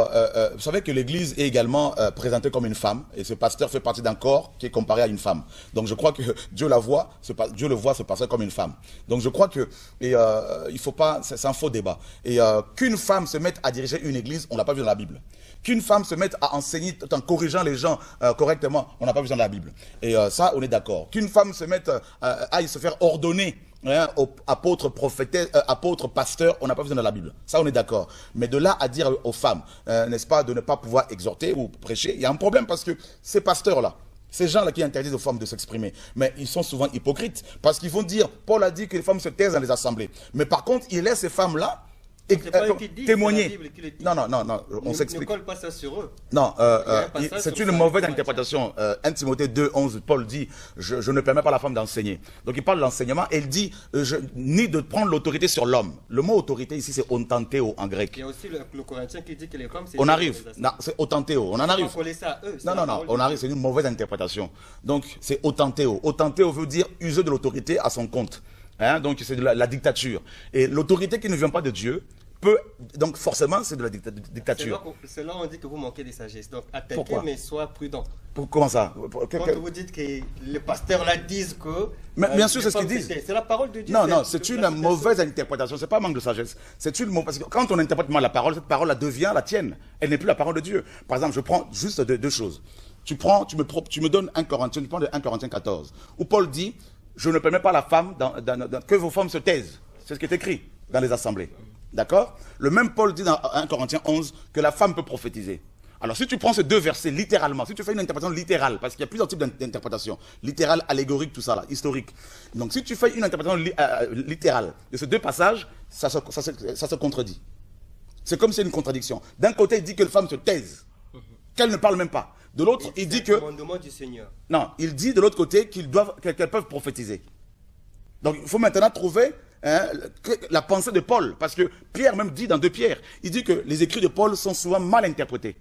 vous savez que l'Église est également présentée comme une femme, et ce pasteur fait partie d'un corps qui est comparé à une femme. Donc je crois que Dieu le voit, ce pasteur comme une femme. Donc je crois que il faut pas, c'est un faux débat. Et qu'une femme se mette à diriger une Église, on l'a pas vu dans la Bible. Qu'une femme se mette à enseigner tout en corrigeant les gens correctement, on n'a pas vu dans la Bible. Et ça, on est d'accord. Qu'une femme se mette à se faire ordonner, apôtre, prophétesse, apôtre, pasteur, on n'a pas besoin de la Bible. Ça, on est d'accord. Mais de là à dire aux femmes, n'est-ce pas, de ne pas pouvoir exhorter ou prêcher, il y a un problème parce que ces pasteurs-là, ces gens-là qui interdisent aux femmes de s'exprimer, mais ils sont souvent hypocrites parce qu'ils vont dire, Paul a dit que les femmes se taisent dans les assemblées. Mais par contre, il laisse ces femmes-là témoigner. Non, on s'explique. Ne colle pas ça sur eux. Non, c'est une mauvaise interprétation. 1 Timothée 2, 11, Paul dit, je ne permets pas à la femme d'enseigner. Donc il parle de l'enseignement et il dit, ni de prendre l'autorité sur l'homme. Le mot autorité ici, c'est ontanteo en grec. Il y a aussi le Corinthien qui dit que les femmes, c'est... On arrive. Non, c'est ontanteo. On en arrive. Ça à eux, non, on arrive. C'est une mauvaise interprétation. Donc c'est ontanteo. Ontanteo veut dire user de l'autorité à son compte. Donc c'est de la dictature. Et l'autorité qui ne vient pas de Dieu, donc forcément c'est de la dictature. C'est là où on dit que vous manquez de sagesse. Donc attaquez, mais sois prudent. Comment ça? Quand vous dites que les pasteurs là disent que... Mais bien sûr, c'est ce qu'ils disent. C'est la parole de Dieu. Non, c'est une mauvaise interprétation. C'est pas un manque de sagesse. C'est une mauvaise... Parce que quand on interprète mal la parole, cette parole-là devient la tienne. Elle n'est plus la parole de Dieu. Par exemple, je prends juste deux choses. Tu me donnes 1 Corinthiens, tu prends de 1 Corinthiens 14, où Paul dit, je ne permets pas à la femme que vos femmes se taisent. C'est ce qui est écrit dans les assemblées. D'accord? Le même Paul dit dans 1 Corinthiens 11 que la femme peut prophétiser. Alors, si tu prends ces deux versets littéralement, si tu fais une interprétation littérale, parce qu'il y a plusieurs types d'interprétations, littérale, allégorique, tout ça là, historique. Donc, si tu fais une interprétation littérale de ces deux passages, ça se contredit. C'est comme si c'est une contradiction. D'un côté, il dit que les femmes se taisent, qu'elles ne parlent même pas. De l'autre, il dit que... C'est le commandement du Seigneur. Non, il dit de l'autre côté qu'elles peuvent prophétiser. Donc, il faut maintenant trouver la pensée de Paul, parce que Pierre même dit dans 2 Pierre, il dit que les écrits de Paul sont souvent mal interprétés,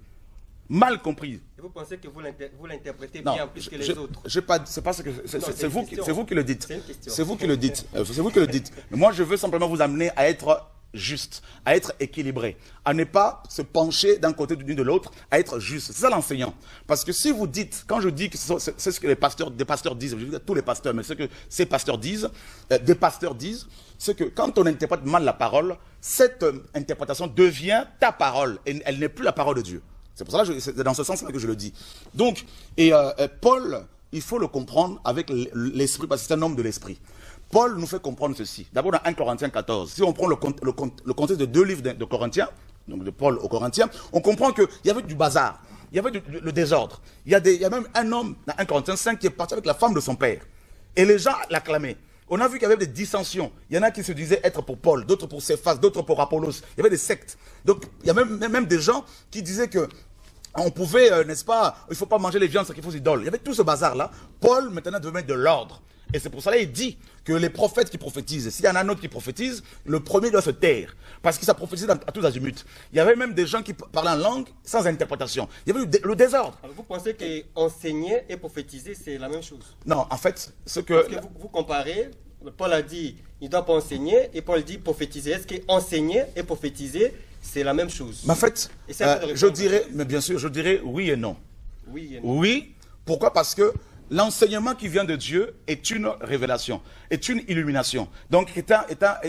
mal compris. Et vous pensez que vous l'interprétez Non, bien plus que les autres? c'est pas ce que c'est vous qui le dites. C'est une question. C'est vous qui le dites. C'est vous qui le dites. Mais moi, je veux simplement vous amener à être juste, à être équilibré, à ne pas se pencher d'un côté ou de l'autre, à être juste. C'est ça l'enseignant. Parce que si vous dites, quand je dis que c'est ce que des pasteurs disent, je dis tous les pasteurs, mais ce que ces pasteurs disent, des pasteurs disent, c'est que quand on interprète mal la parole, cette interprétation devient ta parole et elle n'est plus la parole de Dieu. C'est pour ça que c'est dans ce sens-là que je le dis. Donc, Paul, il faut le comprendre avec l'esprit, parce que c'est un homme de l'esprit. Paul nous fait comprendre ceci. D'abord dans 1 Corinthiens 14, si on prend le contexte de 2 livres de Corinthiens, donc de Paul aux Corinthiens, on comprend qu'il y avait du bazar, il y avait le désordre. Il y a même un homme dans 1 Corinthiens 5 qui est parti avec la femme de son père. Et les gens l'acclamaient. On a vu qu'il y avait des dissensions. Il y en a qui se disaient être pour Paul, d'autres pour Céphas, d'autres pour Apollos. Il y avait des sectes. Donc il y a même des gens qui disaient que on pouvait, n'est-ce pas, il ne faut pas manger les viandes sacrifiées aux idoles. Il y avait tout ce bazar-là. Paul, maintenant, devait mettre de l'ordre. Et c'est pour cela qu'il dit que les prophètes qui prophétisent, s'il y en a un autre qui prophétise, le premier doit se taire. Parce que ça prophétise à tous azimuts. Il y avait même des gens qui parlaient en langue sans interprétation. Il y avait le désordre. Alors vous pensez qu'enseigner et prophétiser, c'est la même chose? Non, en fait, ce que... Parce que vous comparez, Paul a dit, il ne doit pas enseigner, et Paul dit prophétiser. Est-ce qu'enseigner et prophétiser, c'est la même chose? Mais en fait, je dirais, mais bien sûr, je dirais oui et non. Oui et non. Oui, pourquoi? Parce que l'enseignement qui vient de Dieu est une révélation, est une illumination. Donc,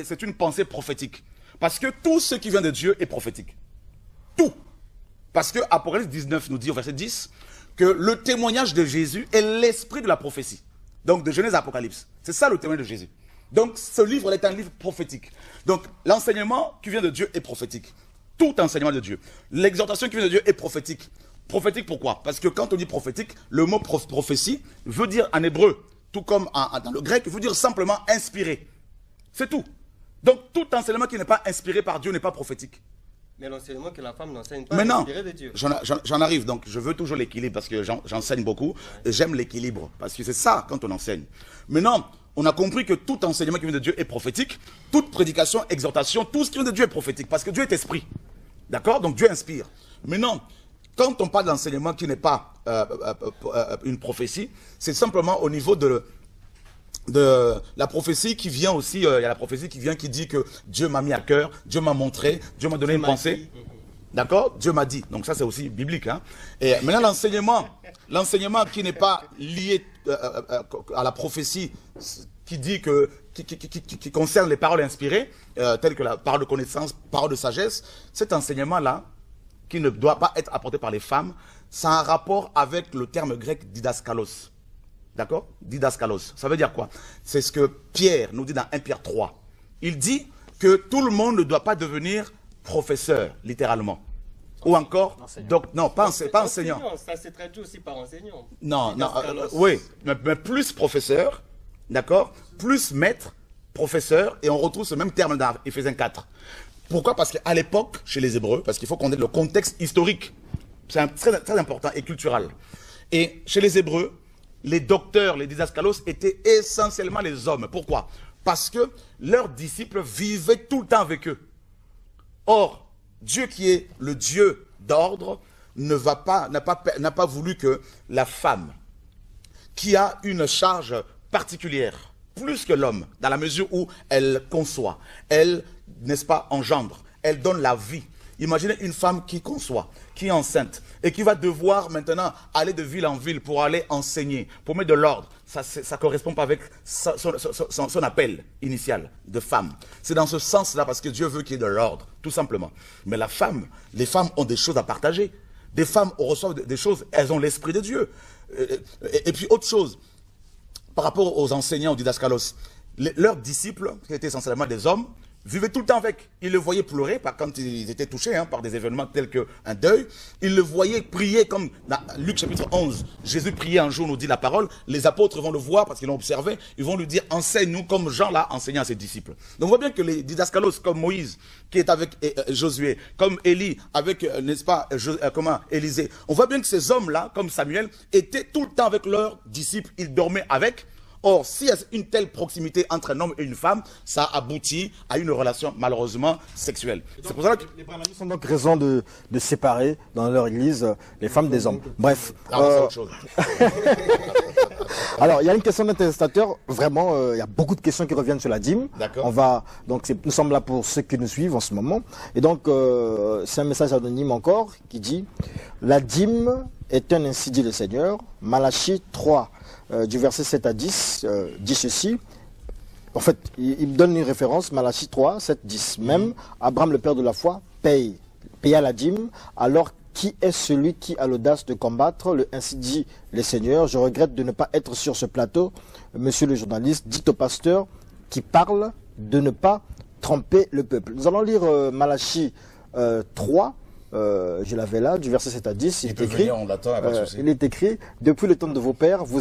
c'est une pensée prophétique. Parce que tout ce qui vient de Dieu est prophétique. Tout. Parce que Apocalypse 19 nous dit au verset 10 que le témoignage de Jésus est l'esprit de la prophétie. Donc, de Genèse à Apocalypse. C'est ça le témoignage de Jésus. Donc, ce livre est un livre prophétique. Donc, l'enseignement qui vient de Dieu est prophétique. Tout enseignement de Dieu. L'exhortation qui vient de Dieu est prophétique. Prophétique pourquoi? Parce que quand on dit prophétique, le mot prophétie veut dire en hébreu, tout comme dans le grec, veut dire simplement inspiré. C'est tout. Donc tout enseignement qui n'est pas inspiré par Dieu n'est pas prophétique. Mais l'enseignement que la femme n'enseigne pas est inspiré de Dieu. J'en arrive, donc je veux toujours l'équilibre parce que j'enseigne beaucoup et j'aime l'équilibre parce que c'est ça quand on enseigne. Maintenant, on a compris que tout enseignement qui vient de Dieu est prophétique, toute prédication, exhortation, tout ce qui vient de Dieu est prophétique parce que Dieu est esprit. D'accord? Donc Dieu inspire. Maintenant, quand on parle d'enseignement qui n'est pas une prophétie, c'est simplement au niveau de la prophétie qui vient aussi, il y a la prophétie qui vient qui dit que Dieu m'a mis à cœur, Dieu m'a montré, Dieu m'a donné une pensée. D'accord? Dieu m'a dit. Donc ça c'est aussi biblique. Hein? Et maintenant l'enseignement qui n'est pas lié à la prophétie, qui dit que, qui concerne les paroles inspirées, telles que la parole de connaissance, parole de sagesse, cet enseignement-là, qui ne doit pas être apporté par les femmes, ça a un rapport avec le terme grec didaskalos. D'accord? Didaskalos. Ça veut dire quoi? C'est ce que Pierre nous dit dans 1 Pierre 3. Il dit que tout le monde ne doit pas devenir professeur, littéralement. Ou encore, non, pas enseignant. Ça se traduit aussi par enseignant. Non, oui, mais plus professeur, d'accord? Plus maître, professeur, et on retrouve ce même terme dans Éphésiens 4. Pourquoi? Parce qu'à l'époque, chez les Hébreux, parce qu'il faut connaître le contexte historique, c'est très important et culturel. Et chez les Hébreux, les docteurs, les didaskalos étaient essentiellement les hommes. Pourquoi? Parce que leurs disciples vivaient tout le temps avec eux. Or, Dieu qui est le Dieu d'ordre n'a pas voulu que la femme, qui a une charge particulière, plus que l'homme, dans la mesure où elle conçoit, elle, n'est-ce pas, engendre, elle donne la vie. Imaginez une femme qui conçoit, qui est enceinte, et qui va devoir maintenant aller de ville en ville pour aller enseigner, pour mettre de l'ordre. Ça ne correspond pas avec son appel initial de femme. C'est dans ce sens-là, parce que Dieu veut qu'il y ait de l'ordre, tout simplement. Mais les femmes ont des choses à partager. Des femmes reçoivent des choses, elles ont l'esprit de Dieu. Et puis autre chose, par rapport aux enseignants du didaskalos, leurs disciples, qui étaient essentiellement des hommes, vivaient tout le temps avec. Ils le voyaient pleurer quand ils étaient touchés par des événements tels qu'un deuil. Ils le voyaient prier comme dans Luc chapitre 11. Jésus priait un jour, nous dit la parole. Les apôtres vont le voir parce qu'ils l'ont observé. Ils vont lui dire, enseigne-nous comme Jean l'a enseigné à ses disciples. Donc on voit bien que les didascalos comme Moïse, qui est avec Josué, comme Élie, avec, n'est-ce pas, Élisée. On voit bien que ces hommes-là, comme Samuel, étaient tout le temps avec leurs disciples. Ils dormaient avec. Or, s'il y a une telle proximité entre un homme et une femme, ça aboutit à une relation malheureusement sexuelle. C'est pour ça que les brahmanistes ont donc raison de séparer dans leur église les femmes des hommes. Bref. c'est autre chose. Alors, il y a une question d'interestateur. Vraiment, il y a beaucoup de questions qui reviennent sur la dîme. D'accord. Nous sommes là pour ceux qui nous suivent en ce moment. Et donc, c'est un message anonyme encore qui dit « La dîme est un ainsi dit le Seigneur. » Malachie 3. Du verset 7 à 10, dit ceci. En fait, il me donne une référence, Malachie 3, 7, 10. Même Abraham, le père de la foi, paya la dîme. Alors, qui est celui qui a l'audace de combattre? Ainsi dit le Seigneur. Je regrette de ne pas être sur ce plateau. Monsieur le journaliste, dites au pasteur qui parle de ne pas tromper le peuple. Nous allons lire Malachie 3. Je l'avais là, du verset 7 à 10, il est écrit, venir, on l'attend, pas de souci. il est écrit, depuis le temps de vos pères, vous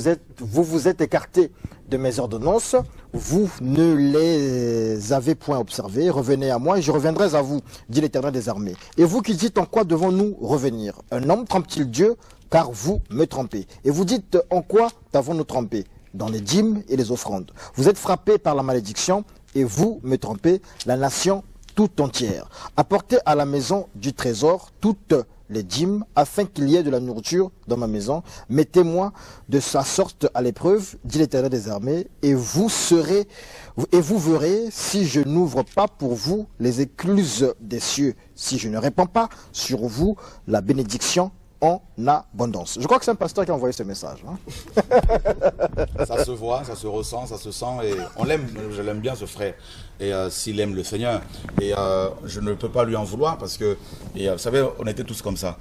vous êtes écartés de mes ordonnances, vous ne les avez point observées, revenez à moi et je reviendrai à vous, dit l'Éternel des armées. Et vous qui dites, en quoi devons-nous revenir? Un homme trompe-t-il Dieu? Car vous me trompez. Et vous dites, en quoi t'avons-nous trompé? Dans les dîmes et les offrandes. Vous êtes frappés par la malédiction et vous me trompez, la nation tout entière. Apportez à la maison du trésor toutes les dîmes, afin qu'il y ait de la nourriture dans ma maison. Mettez-moi de sa sorte à l'épreuve, dit l'Éternel des armées, et vous verrez si je n'ouvre pas pour vous les écluses des cieux, si je ne répands pas sur vous la bénédiction en abondance. Je crois que c'est un pasteur qui a envoyé ce message. Ça se voit, ça se ressent, ça se sent, et on l'aime, je l'aime bien ce frère, et s'il aime le Seigneur, et je ne peux pas lui en vouloir, parce que, vous savez, on était tous comme ça.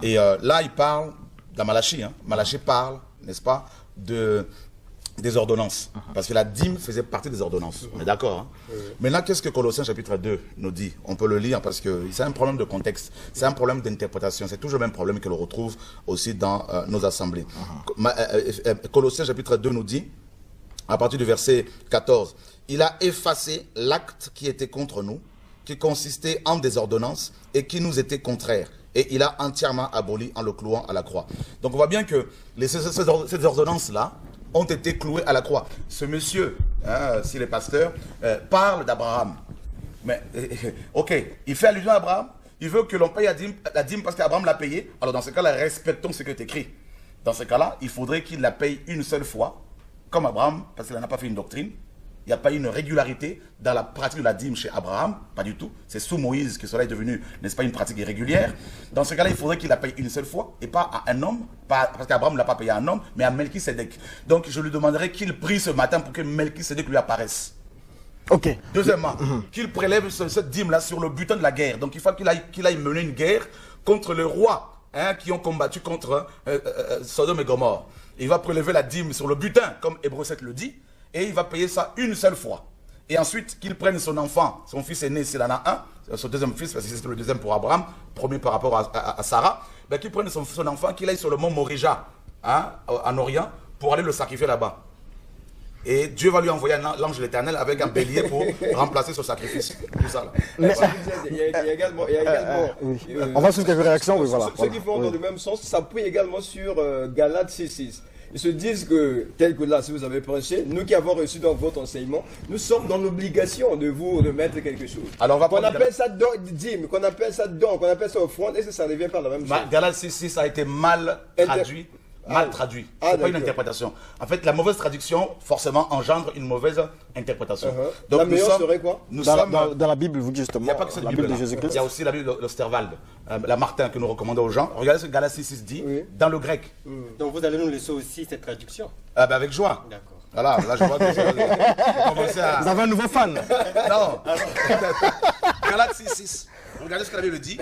Et là, il parle, dans Malachie, Malachie parle, n'est-ce pas, des ordonnances, parce que la dîme faisait partie des ordonnances, on est d'accord. Maintenant, qu'est-ce que Colossiens chapitre 2 nous dit? On peut le lire parce que c'est un problème de contexte, c'est un problème d'interprétation, c'est toujours le même problème que l'on retrouve aussi dans nos assemblées. Colossiens chapitre 2 nous dit, à partir du verset 14, il a effacé l'acte qui était contre nous, qui consistait en des ordonnances et qui nous était contraire. Et il a entièrement aboli en le clouant à la croix. Donc on voit bien que ces ordonnances-là ont été clouées à la croix. Ce monsieur, s'il est pasteur, parle d'Abraham. Mais, ok, il fait allusion à Abraham, il veut que l'on paye la dîme parce qu'Abraham l'a payé. Alors dans ce cas-là, respectons ce qui est écrit. Dans ce cas-là, il faudrait qu'il la paye une seule fois, comme Abraham, parce qu'il n'a pas fait une doctrine. Il n'y a pas une régularité dans la pratique de la dîme chez Abraham, pas du tout. C'est sous Moïse que cela est devenu, n'est-ce pas, une pratique irrégulière. Dans ce cas-là, il faudrait qu'il la paye une seule fois, et pas à un homme, parce qu'Abraham ne l'a pas payé à un homme, mais à Melchisédek. Donc je lui demanderai qu'il prie ce matin pour que Melchisédek lui apparaisse. Ok. Deuxièmement, qu'il prélève cette dîme-là sur le butin de la guerre. Donc il faut qu'il aille mener une guerre contre les rois qui ont combattu contre Sodome et Gomorrhe. Il va prélever la dîme sur le butin, comme Hébreux 7 le dit, et il va payer ça une seule fois. Et ensuite, qu'il prenne son enfant, son fils aîné, s'il en a un, son deuxième fils, parce que c'est le deuxième pour Abraham, premier par rapport à Sarah, ben, qu'il prenne son enfant, qu'il aille sur le mont Morija, en Orient, pour aller le sacrifier là-bas. Et Dieu va lui envoyer l'ange de l'Éternel avec un bélier pour remplacer ce sacrifice. Tout ça, là. Mais il y a également on va sur quelques réactions, oui, voilà. Ceux qui vont dans le même sens s'appuient également sur Galates 6.6. Ils se disent que, tel que là, si vous avez prêché, nous qui avons reçu dans votre enseignement, nous sommes dans l'obligation de vous remettre quelque chose. Alors, on va qu'on appelle ça dîme, qu'on appelle ça don, qu'on appelle ça offrande, et ça revient par la même chose. Galates 6.6 a été mal traduit. C'est pas une interprétation. En fait, la mauvaise traduction, forcément, engendre une mauvaise interprétation. Donc, la meilleure serait quoi? Dans la Bible, vous dites justement, il n'y a pas que cette Bible de Jésus-Christ. Il y a aussi la Bible de Sterwald, la Martin que nous recommandons aux gens. Regardez ce que Galates 6.6 dit, dans le grec. Donc vous allez nous laisser aussi cette traduction. Avec joie. D'accord. Voilà, là je vois que vous commencez à... Vous avez un nouveau fan. Non. Galates 6.6. Regardez ce que la Bible dit.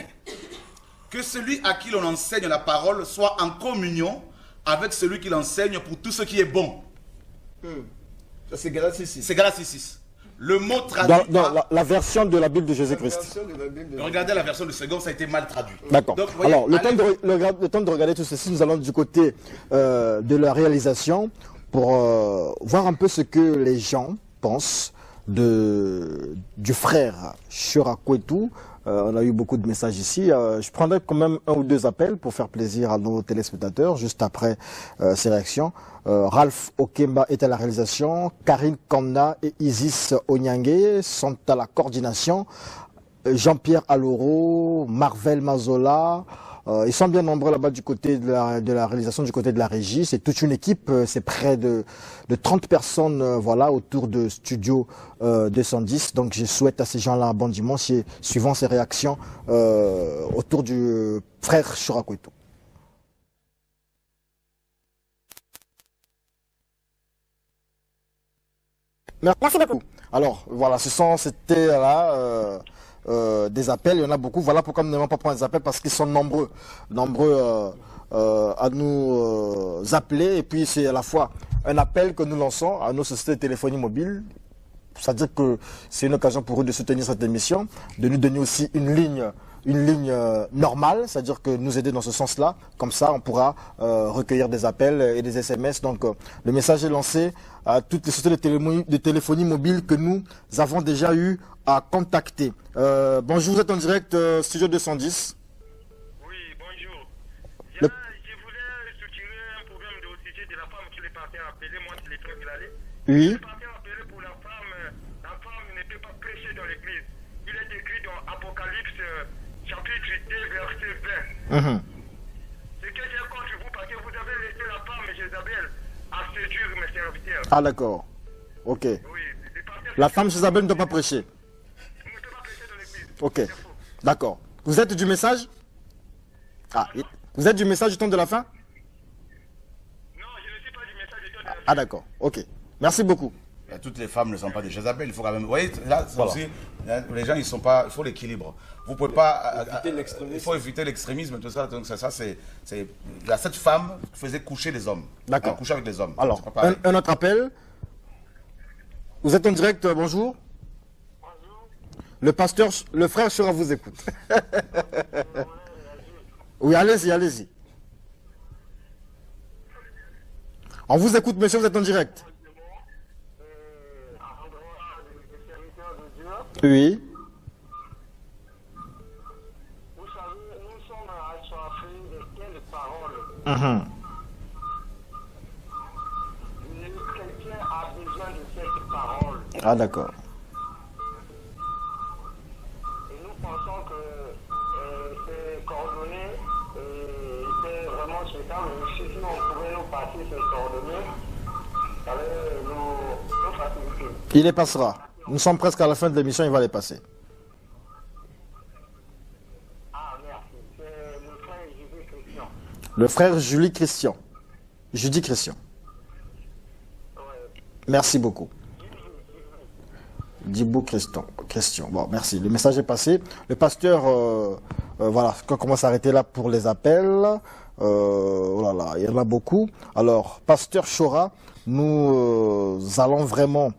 Que celui à qui l'on enseigne la parole soit en communion avec celui qui l'enseigne pour tout ce qui est bon. C'est Galates 6.6. C'est Galates 6.6. Le mot traduit Dans la version de la Bible de Jésus-Christ. Regardez la version de second, ça a été mal traduit. D'accord. Donc, vous voyez, Alors, le temps de regarder tout ceci, nous allons du côté de la réalisation pour voir un peu ce que les gens pensent du frère Chora Kwetu. On a eu beaucoup de messages ici. Je prendrai quand même un ou deux appels pour faire plaisir à nos téléspectateurs juste après ces réactions. Ralph Okemba est à la réalisation. Karine Kamna et Isis Onyangue sont à la coordination. Jean-Pierre Aloro, Marvel Mazola. Ils sont bien nombreux là-bas du côté de la réalisation, du côté de la régie. C'est toute une équipe, c'est près de 30 personnes voilà, autour de Studio 210. Donc je souhaite à ces gens-là un bon dimanche et suivant ces réactions autour du frère Chora Kwetu. Merci beaucoup. Alors voilà, c'était là... des appels, il y en a beaucoup. Voilà pourquoi nous n'aimons pas prendre des appels, parce qu'ils sont nombreux à nous appeler. Et puis c'est à la fois un appel que nous lançons à nos sociétés de téléphonie mobile. C'est-à-dire que c'est une occasion pour eux de soutenir cette émission, de nous donner aussi une ligne normale, c'est-à-dire que nous aider dans ce sens-là. Comme ça, on pourra recueillir des appels et des SMS. Donc, le message est lancé à toutes les sociétés de téléphonie mobile que nous avons déjà eu à contacter. Bonjour, vous êtes en direct, Studio 210. Oui, bonjour. Je voulais soutirer un problème au sujet de la femme qui est partie appeler. Moi, je l'ai très bien allé. Oui. Il est parti appeler pour la femme ne peut pas prêcher dans l'église. Il est écrit dans Apocalypse chapitre 2, verset 20. Ce que j'ai contre vous, parce que vous avez laissé la femme Jézabel à séduire mes serviteurs. Ah d'accord. Ok. Oui. La femme Jézabel ne doit pas prêcher. Ne peut pas prêcher dans l'église. Ok. D'accord. Vous êtes du message? Ah, vous êtes du message du temps de la fin? Non, je ne suis pas du message du temps de la fin. Ah d'accord. Ok. Merci beaucoup. toutes les femmes ne sont pas des Jézabel. Il faut quand même. Vous voyez, là, Voilà. aussi, les gens, ils sont pas. Il faut l'équilibre. Vous pouvez pas. Éviter l'extrémisme. Il faut éviter l'extrémisme, tout ça. Donc, cette femme faisait coucher les hommes. D'accord. Coucher avec les hommes. Alors, C'est pas pareil. un autre appel. Vous êtes en direct, bonjour. Le pasteur, le frère Chora vous écoute. Oui, allez-y, allez-y. On vous écoute, monsieur, vous êtes en direct. Oui. Vous savez, nous sommes assoiffés de quelles paroles. Quelqu'un a besoin de cette parole. Ah, d'accord. Et nous pensons que ces coordonnées étaient vraiment souhaitables. Si on pouvait nous passer ces coordonnées, ça allait nous faciliter. Il les passera. Nous sommes presque à la fin de l'émission, il va les passer. Ah, merci. C'est mon frère Julie Christian. Le frère Julie Christian. Judy Christian. Merci beaucoup. Dibou Christian. Bon, merci. Le message est passé. Le pasteur, voilà, on commence à arrêter là pour les appels. Oh là là, il y en a beaucoup. Alors, pasteur Chora, nous allons vraiment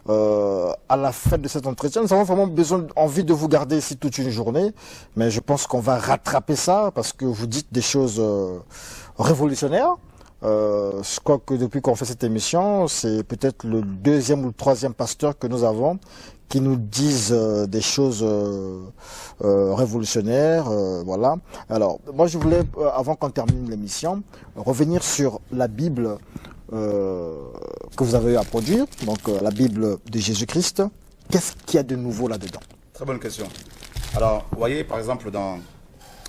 à la fin de cet entretien. Nous avons vraiment envie de vous garder ici toute une journée, mais je pense qu'on va rattraper ça parce que vous dites des choses révolutionnaires. Je crois que depuis qu'on fait cette émission, c'est peut-être le deuxième ou le troisième pasteur que nous avons qui nous disent des choses révolutionnaires. Voilà. Alors, moi, je voulais, avant qu'on termine l'émission, revenir sur la Bible que vous avez eu à produire, donc la Bible de Jésus-Christ. Qu'est-ce qu'il y a de nouveau là-dedans? Très bonne question. Alors, vous voyez, par exemple,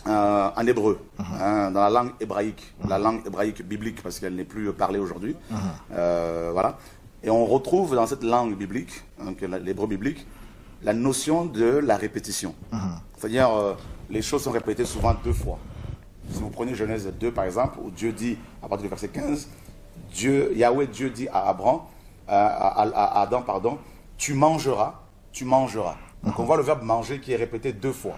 en hébreu, dans la langue hébraïque biblique, parce qu'elle n'est plus parlée aujourd'hui. Voilà. Et on retrouve dans cette langue biblique, donc l'hébreu biblique, la notion de la répétition. C'est-à-dire, les choses sont répétées souvent deux fois. Si vous prenez Genèse 2, par exemple, où Dieu dit, à partir du verset 15, Yahweh Dieu dit à Adam, pardon, tu mangeras. Donc on voit le verbe manger qui est répété deux fois.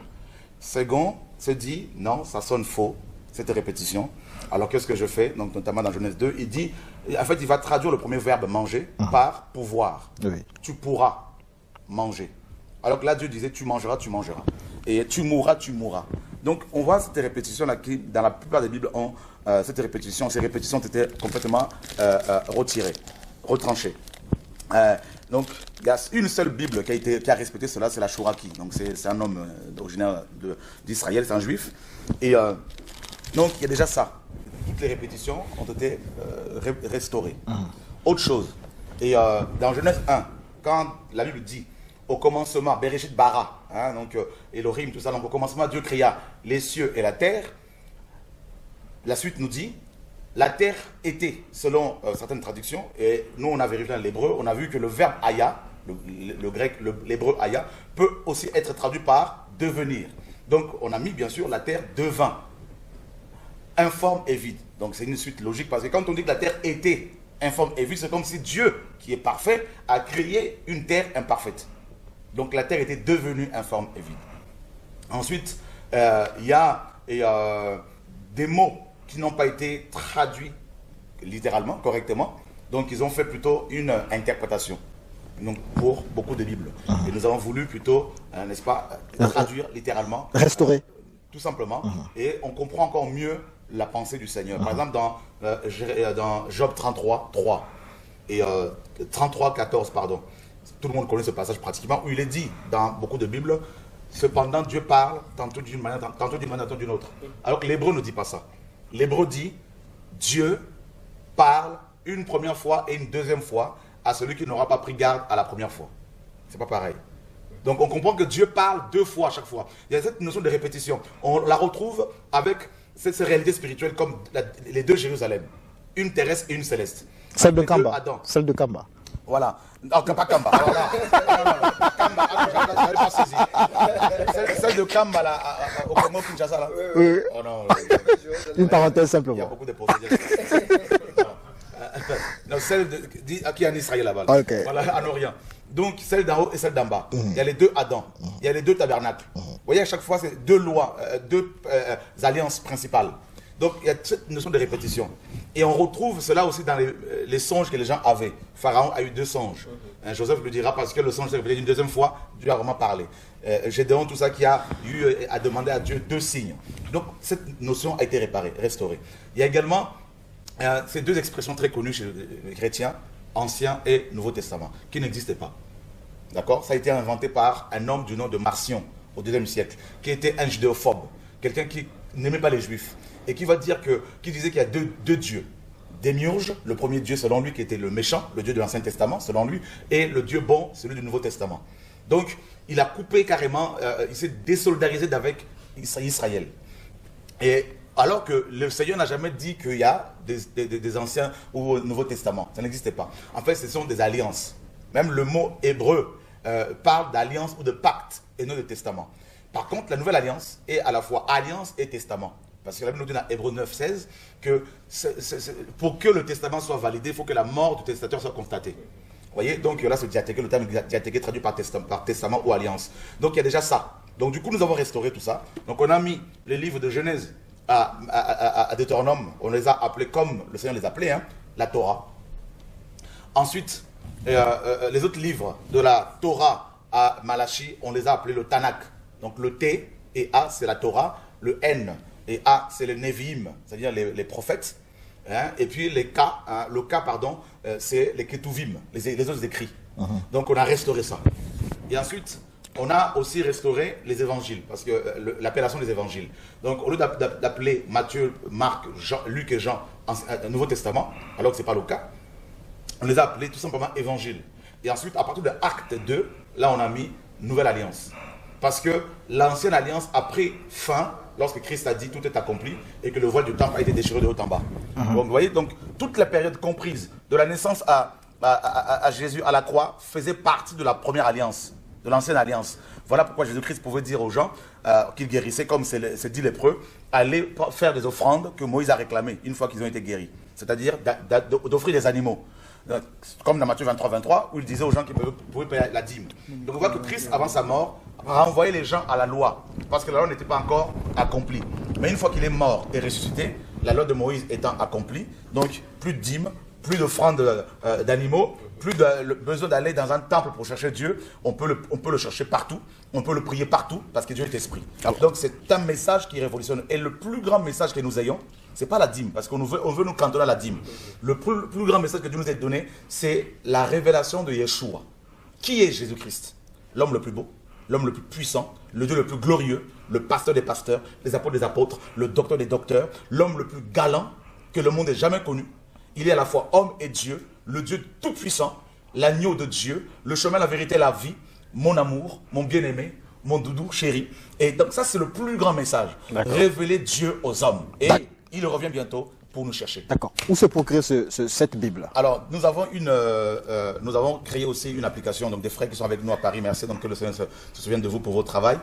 Second, se dit, non, ça sonne faux, cette répétition. Alors qu'est-ce que je fais? Donc notamment dans Genèse 2, il va traduire le premier verbe manger par pouvoir. Oui. Tu pourras. manger. Alors que là, Dieu disait, tu mangeras, tu mangeras. Et tu mourras, tu mourras. Donc, on voit cette répétition-là qui, dans la plupart des Bibles, ont ces répétitions ont été complètement retirées, retranchées. Donc, il y a une seule Bible qui a respecté cela, c'est la Chouraki. Donc, c'est un homme originaire d'Israël, c'est un juif. Et donc, il y a déjà ça. Toutes les répétitions ont été restaurées. Autre chose. Et dans Genèse 1, quand la Bible dit, au commencement, Bereshit bara, hein, donc Elohim, tout ça, donc au commencement, Dieu créa les cieux et la terre. La suite nous dit, la terre était, selon certaines traductions, et nous on a vérifié dans l'hébreu, on a vu que le verbe aya, le grec, l'hébreu aya, peut aussi être traduit par devenir. Donc on a mis bien sûr la terre devint, informe et vide. Donc c'est une suite logique parce que quand on dit que la terre était informe et vide, c'est comme si Dieu, qui est parfait, a créé une terre imparfaite. Donc la terre était devenue informe et vide. Ensuite, il y a des mots qui n'ont pas été traduits littéralement, correctement. Donc ils ont fait plutôt une interprétation. Donc pour beaucoup de Bibles. Et nous avons voulu plutôt, n'est-ce pas, traduire littéralement. Restaurer. Tout simplement. Et on comprend encore mieux la pensée du Seigneur. Par exemple, dans Job 33, 3 et 33, 14, pardon. Tout le monde connaît ce passage pratiquement, où il est dit dans beaucoup de Bibles, cependant Dieu parle tantôt d'une manière, tantôt d'une autre. Alors que l'hébreu ne dit pas ça. L'hébreu dit, Dieu parle une première fois et une deuxième fois à celui qui n'aura pas pris garde à la première fois. C'est pas pareil. Donc on comprend que Dieu parle deux fois à chaque fois. Il y a cette notion de répétition. On la retrouve avec ces réalités spirituelles comme les deux Jérusalem. Une terrestre et une céleste. Celle de Kamba. Celle de Kamba. Voilà. Non, pas Kamba. Voilà. Kamba, j'avais pas saisi. Celle de Kamba, là, au Congo Kinshasa, là. Oui. Oh non. Une parenthèse Il y a simplement. beaucoup de procédures. Non, celle qui est en Israël là-bas. Ok. Voilà, en Orient. Donc, celle d'en haut et celle d'en bas. Il y a les deux Adam. Il y a les deux tabernacles. Vous voyez, à chaque fois, c'est deux lois, deux alliances principales. Donc, il y a cette notion de répétition. Et on retrouve cela aussi dans les songes que les gens avaient. Pharaon a eu deux songes. Joseph le dira parce que le songe s'est répété une deuxième fois, Dieu a vraiment parlé. Gédéon, tout ça, qui a eu à demander à Dieu deux signes. Donc, cette notion a été restaurée. Il y a également ces deux expressions très connues chez les chrétiens, Ancien et Nouveau Testament, qui n'existaient pas. D'accord? Ça a été inventé par un homme du nom de Marcion, au IIe siècle, qui était un judéophobe, quelqu'un qui n'aimait pas les juifs, et qui disait qu'il y a deux dieux. Démiurge, le premier dieu selon lui, qui était le méchant, le dieu de l'Ancien Testament, selon lui, et le dieu bon, celui du Nouveau Testament. Donc, il a coupé carrément, il s'est désolidarisé d'avec Israël. Et alors que le Seigneur n'a jamais dit qu'il y a des Anciens ou Nouveau Testament. Ça n'existait pas. En fait, ce sont des alliances. Même le mot hébreu parle d'alliance ou de pacte et non de testament. Par contre, la nouvelle alliance est à la fois alliance et testament. Parce que la Bible nous dit dans Hébreux 9,16 que pour que le testament soit validé, il faut que la mort du testateur soit constatée. Vous voyez, donc là, c'est diathéqué, le terme diathéqué traduit par testament ou alliance. Donc il y a déjà ça. Donc du coup, nous avons restauré tout ça. Donc on a mis les livres de Genèse à Deutéronome, on les a appelés comme le Seigneur les appelait, hein, la Torah. Ensuite, les autres livres de la Torah à Malachi, on les a appelés le Tanakh. Donc le T et A, c'est la Torah, le N et A, c'est les Nevi'im, c'est-à-dire les prophètes. Hein, et puis les K, hein, le K, pardon, c'est les Ketuvim, les autres écrits. Donc on a restauré ça. Et ensuite, on a aussi restauré les évangiles, parce que l'appellation des évangiles. Donc au lieu d'appeler Matthieu, Marc, Luc et Jean Nouveau Testament, alors que ce n'est pas le cas, on les a appelés tout simplement évangiles. Et ensuite, à partir de Acte 2, là on a mis Nouvelle Alliance. Parce que l'ancienne alliance a pris fin lorsque Christ a dit tout est accompli et que le voile du temple a été déchiré de haut en bas. Donc vous voyez, donc toute la période comprise de la naissance à Jésus à la croix faisait partie de la première alliance, de l'ancienne alliance. Voilà pourquoi Jésus-Christ pouvait dire aux gens qu'il guérissait, comme c'est dit lépreux, aller faire des offrandes que Moïse a réclamées une fois qu'ils ont été guéris. C'est-à-dire d'offrir des animaux. Comme dans Matthieu 23, 23, où il disait aux gens qu'ils pouvaient payer la dîme. Donc on voit que Christ, avant sa mort, renvoyait les gens à la loi, parce que la loi n'était pas encore accomplie. Mais une fois qu'il est mort et ressuscité, la loi de Moïse étant accomplie, donc plus de dîmes, plus d'offrandes d'animaux, plus de besoin d'aller dans un temple pour chercher Dieu. On peut le chercher partout, on peut le prier partout, parce que Dieu est esprit. Donc c'est un message qui révolutionne. Et le plus grand message que nous ayons, c'est pas la dîme, parce qu'on veut nous cantonner à la dîme. Le plus grand message que Dieu nous a donné, c'est la révélation de Yeshua. Qui est Jésus-Christ? L'homme le plus beau, l'homme le plus puissant, le Dieu le plus glorieux, le pasteur des pasteurs, les apôtres des apôtres, le docteur des docteurs, l'homme le plus galant que le monde ait jamais connu. Il est à la fois homme et Dieu, le Dieu tout-puissant, l'agneau de Dieu, le chemin, la vérité, la vie, mon amour, mon bien-aimé, mon doudou chéri. Et donc ça, c'est le plus grand message. Révéler Dieu aux hommes. Et il revient bientôt pour nous chercher. D'accord. Où se procure cette Bible? Alors, nous avons créé aussi une application, donc des frères qui sont avec nous à Paris, merci, donc que le Seigneur se souvienne de vous pour votre travail.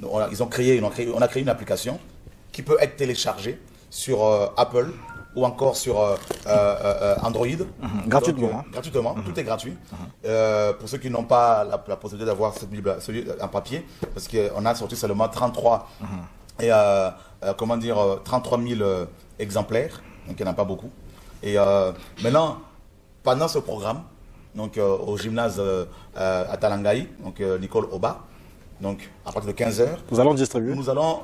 On a créé une application qui peut être téléchargée sur Apple ou encore sur Android. Gratuitement. Donc, gratuitement, tout est gratuit. Pour ceux qui n'ont pas la possibilité d'avoir cette Bible en papier, parce qu'on a sorti seulement 33 000 exemplaires, donc il n'y en a pas beaucoup. Et maintenant, pendant ce programme, donc au gymnase à Talangaï, donc Nicole Oba, donc à partir de 15h, nous allons distribuer. Nous allons,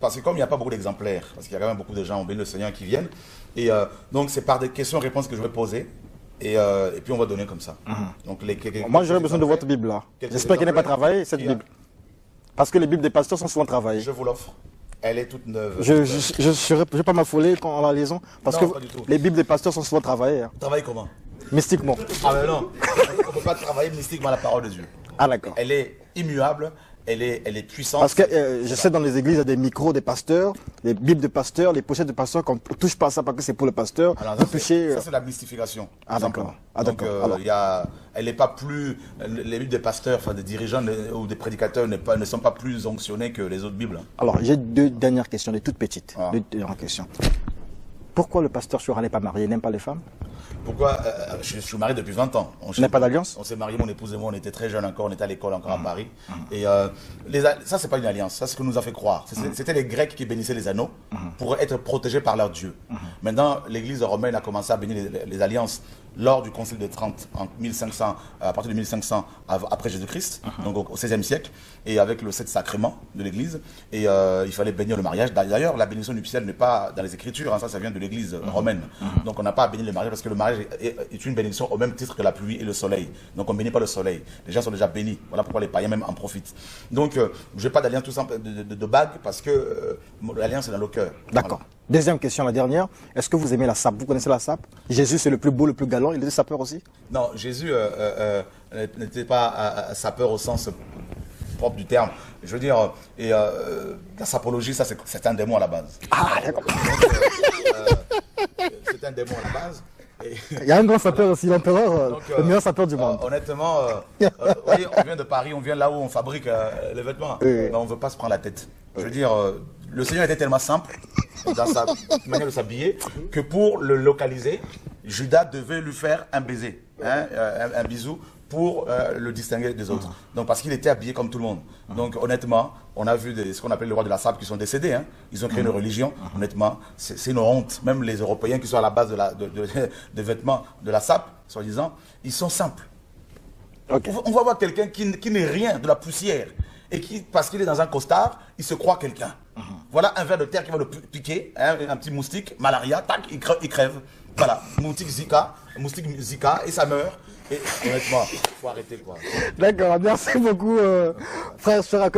parce que comme il n'y a pas beaucoup d'exemplaires, parce qu'il y a quand même beaucoup de gens, on bénit le Seigneur, qui viennent, et donc c'est par des questions-réponses que je vais poser, et puis on va donner comme ça. Donc, moi j'aurais besoin de votre Bible là. J'espère qu'elle n'est pas travaillée, cette Bible. Parce que les Bibles des pasteurs sont souvent travaillées. Je vous l'offre. Elle est toute neuve. Je ne vais pas m'affoler en la liaison. Parce Non, que les Bibles des pasteurs sont souvent travaillées. Hein. Travaille comment? Mystiquement. Ah mais non, on ne peut pas travailler mystiquement la parole de Dieu. Ah d'accord. Elle est immuable, elle est puissante. Parce que je sais dans les églises, il y a des micros des pasteurs, les Bibles de pasteurs, les pochettes de pasteurs, qu'on ne touche pas à ça parce que c'est pour le pasteur. Alors, ça, c'est la mystification. Ah d'accord. Ah, donc elle n'est pas plus, les Bibles des pasteurs, enfin des dirigeants ou des prédicateurs ne sont pas plus onctionnés que les autres Bibles. Alors j'ai deux dernières questions, des toutes petites. Deux dernières questions. Pourquoi le pasteur Chouara n'est pas marié, n'aime pas les femmes? Pourquoi je suis marié depuis 20 ans. On n'a pas d'alliance? On s'est marié, mon épouse et moi, on était très jeunes encore, on était à l'école encore à Paris. Et ça, c'est pas une alliance, ça c'est ce que nous a fait croire. C'était les Grecs qui bénissaient les anneaux pour être protégés par leur Dieu. Maintenant, l'église romaine a commencé à bénir les alliances lors du Concile de Trente, en 1500, à partir de 1500 après Jésus-Christ, donc au XVIe siècle, et avec le 7 sacrements de l'église. Et il fallait bénir le mariage. D'ailleurs, la bénédiction nuptiale n'est pas dans les Écritures, hein, ça vient de l'église romaine. Donc on n'a pas à bénir le mariage parce que le mariage est une bénédiction au même titre que la pluie et le soleil. Donc on ne bénit pas le soleil. Les gens sont déjà bénis. Voilà pourquoi les païens même en profitent. Donc je n'ai pas d'alliance tout simple de bague parce que l'alliance est dans le cœur. D'accord. Voilà. Deuxième question, la dernière. Est-ce que vous aimez la sape? Vous connaissez la sape? Jésus, c'est le plus beau, le plus galant. Il était sapeur aussi? Non, Jésus n'était pas sapeur au sens propre du terme. Je veux dire, la sapologie, ça c'est un démon à la base. Ah, d'accord. C'est un démon à la base. Il y a un grand sapeur aussi, l'empereur, le meilleur sapeur du monde. Honnêtement, voyez, on vient de Paris, on vient là où on fabrique les vêtements. Mais on ne veut pas se prendre la tête. Je veux dire, le Seigneur était tellement simple dans sa manière de s'habiller que pour le localiser, Judas devait lui faire un baiser, hein, un bisou pour le distinguer des autres. Donc parce qu'il était habillé comme tout le monde. Donc honnêtement, on a vu ce qu'on appelle les rois de la sape qui sont décédés. Hein. Ils ont créé une religion. Honnêtement, c'est une honte. Même les Européens qui sont à la base des vêtements de la sape, soi-disant, ils sont simples. Okay. On va voir quelqu'un qui n'est rien, de la poussière. Et qui, parce qu'il est dans un costard, il se croit quelqu'un. Voilà un ver de terre qui va le piquer, hein, un petit moustique, malaria, tac, il crève. Voilà, moustique Zika, et ça meurt. Et honnêtement, il faut arrêter quoi. D'accord, merci beaucoup, frère Chouara.